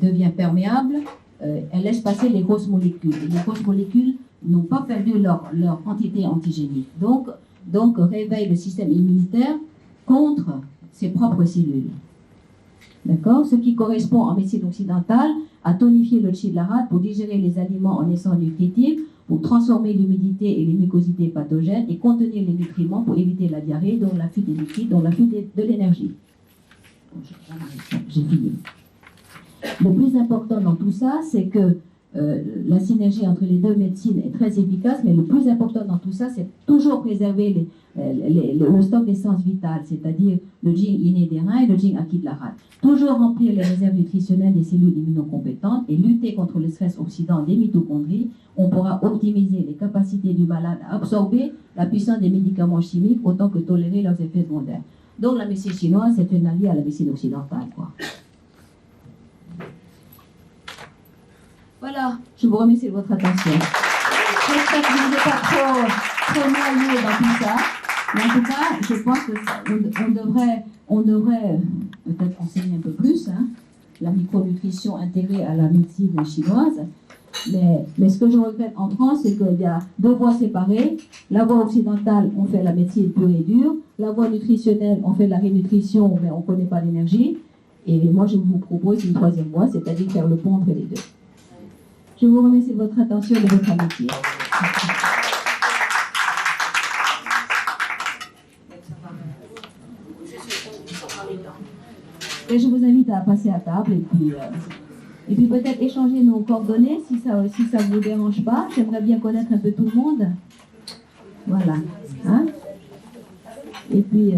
devient perméable, elle laisse passer les grosses molécules. Et les grosses molécules n'ont pas perdu leur entité antigénique. Donc réveille le système immunitaire contre ses propres cellules. D'accord? Ce qui correspond en médecine occidentale à tonifier le chi de la rate pour digérer les aliments en essence nutritive, pour transformer l'humidité et les mucosités pathogènes et contenir les nutriments pour éviter la diarrhée, donc la fuite des liquides, donc la fuite de l'énergie. J'ai fini. Le plus important dans tout ça, c'est que la synergie entre les deux médecines est très efficace, mais le plus important dans tout ça, c'est toujours préserver le stock d'essence vitale, c'est-à-dire le jing inné des reins et le jing acquis de la rate. Toujours remplir les réserves nutritionnelles des cellules immunocompétentes et lutter contre le stress oxydant des mitochondries. On pourra optimiser les capacités du malade à absorber la puissance des médicaments chimiques autant que tolérer leurs effets secondaires. Donc la médecine chinoise, c'est un allié à la médecine occidentale, quoi. Voilà, je vous remercie de votre attention. J'espère que vous n'êtes pas trop noyés dans tout ça. Mais en tout cas, je pense qu'on devrait peut-être enseigner un peu plus la micronutrition intégrée à la médecine chinoise. Mais ce que je regrette en France, c'est qu'il y a deux voies séparées. La voie occidentale, on fait la médecine pure et dure. La voie nutritionnelle, on fait de la rénutrition, mais on ne connaît pas l'énergie. Et moi, je vous propose une troisième voie, c'est-à-dire faire le pont entre les deux. Je vous remercie de votre attention et de votre amitié. Et je vous invite à passer à table et puis peut-être échanger nos coordonnées si ça ne vous dérange pas. J'aimerais bien connaître un peu tout le monde. Voilà. Hein? Et puis...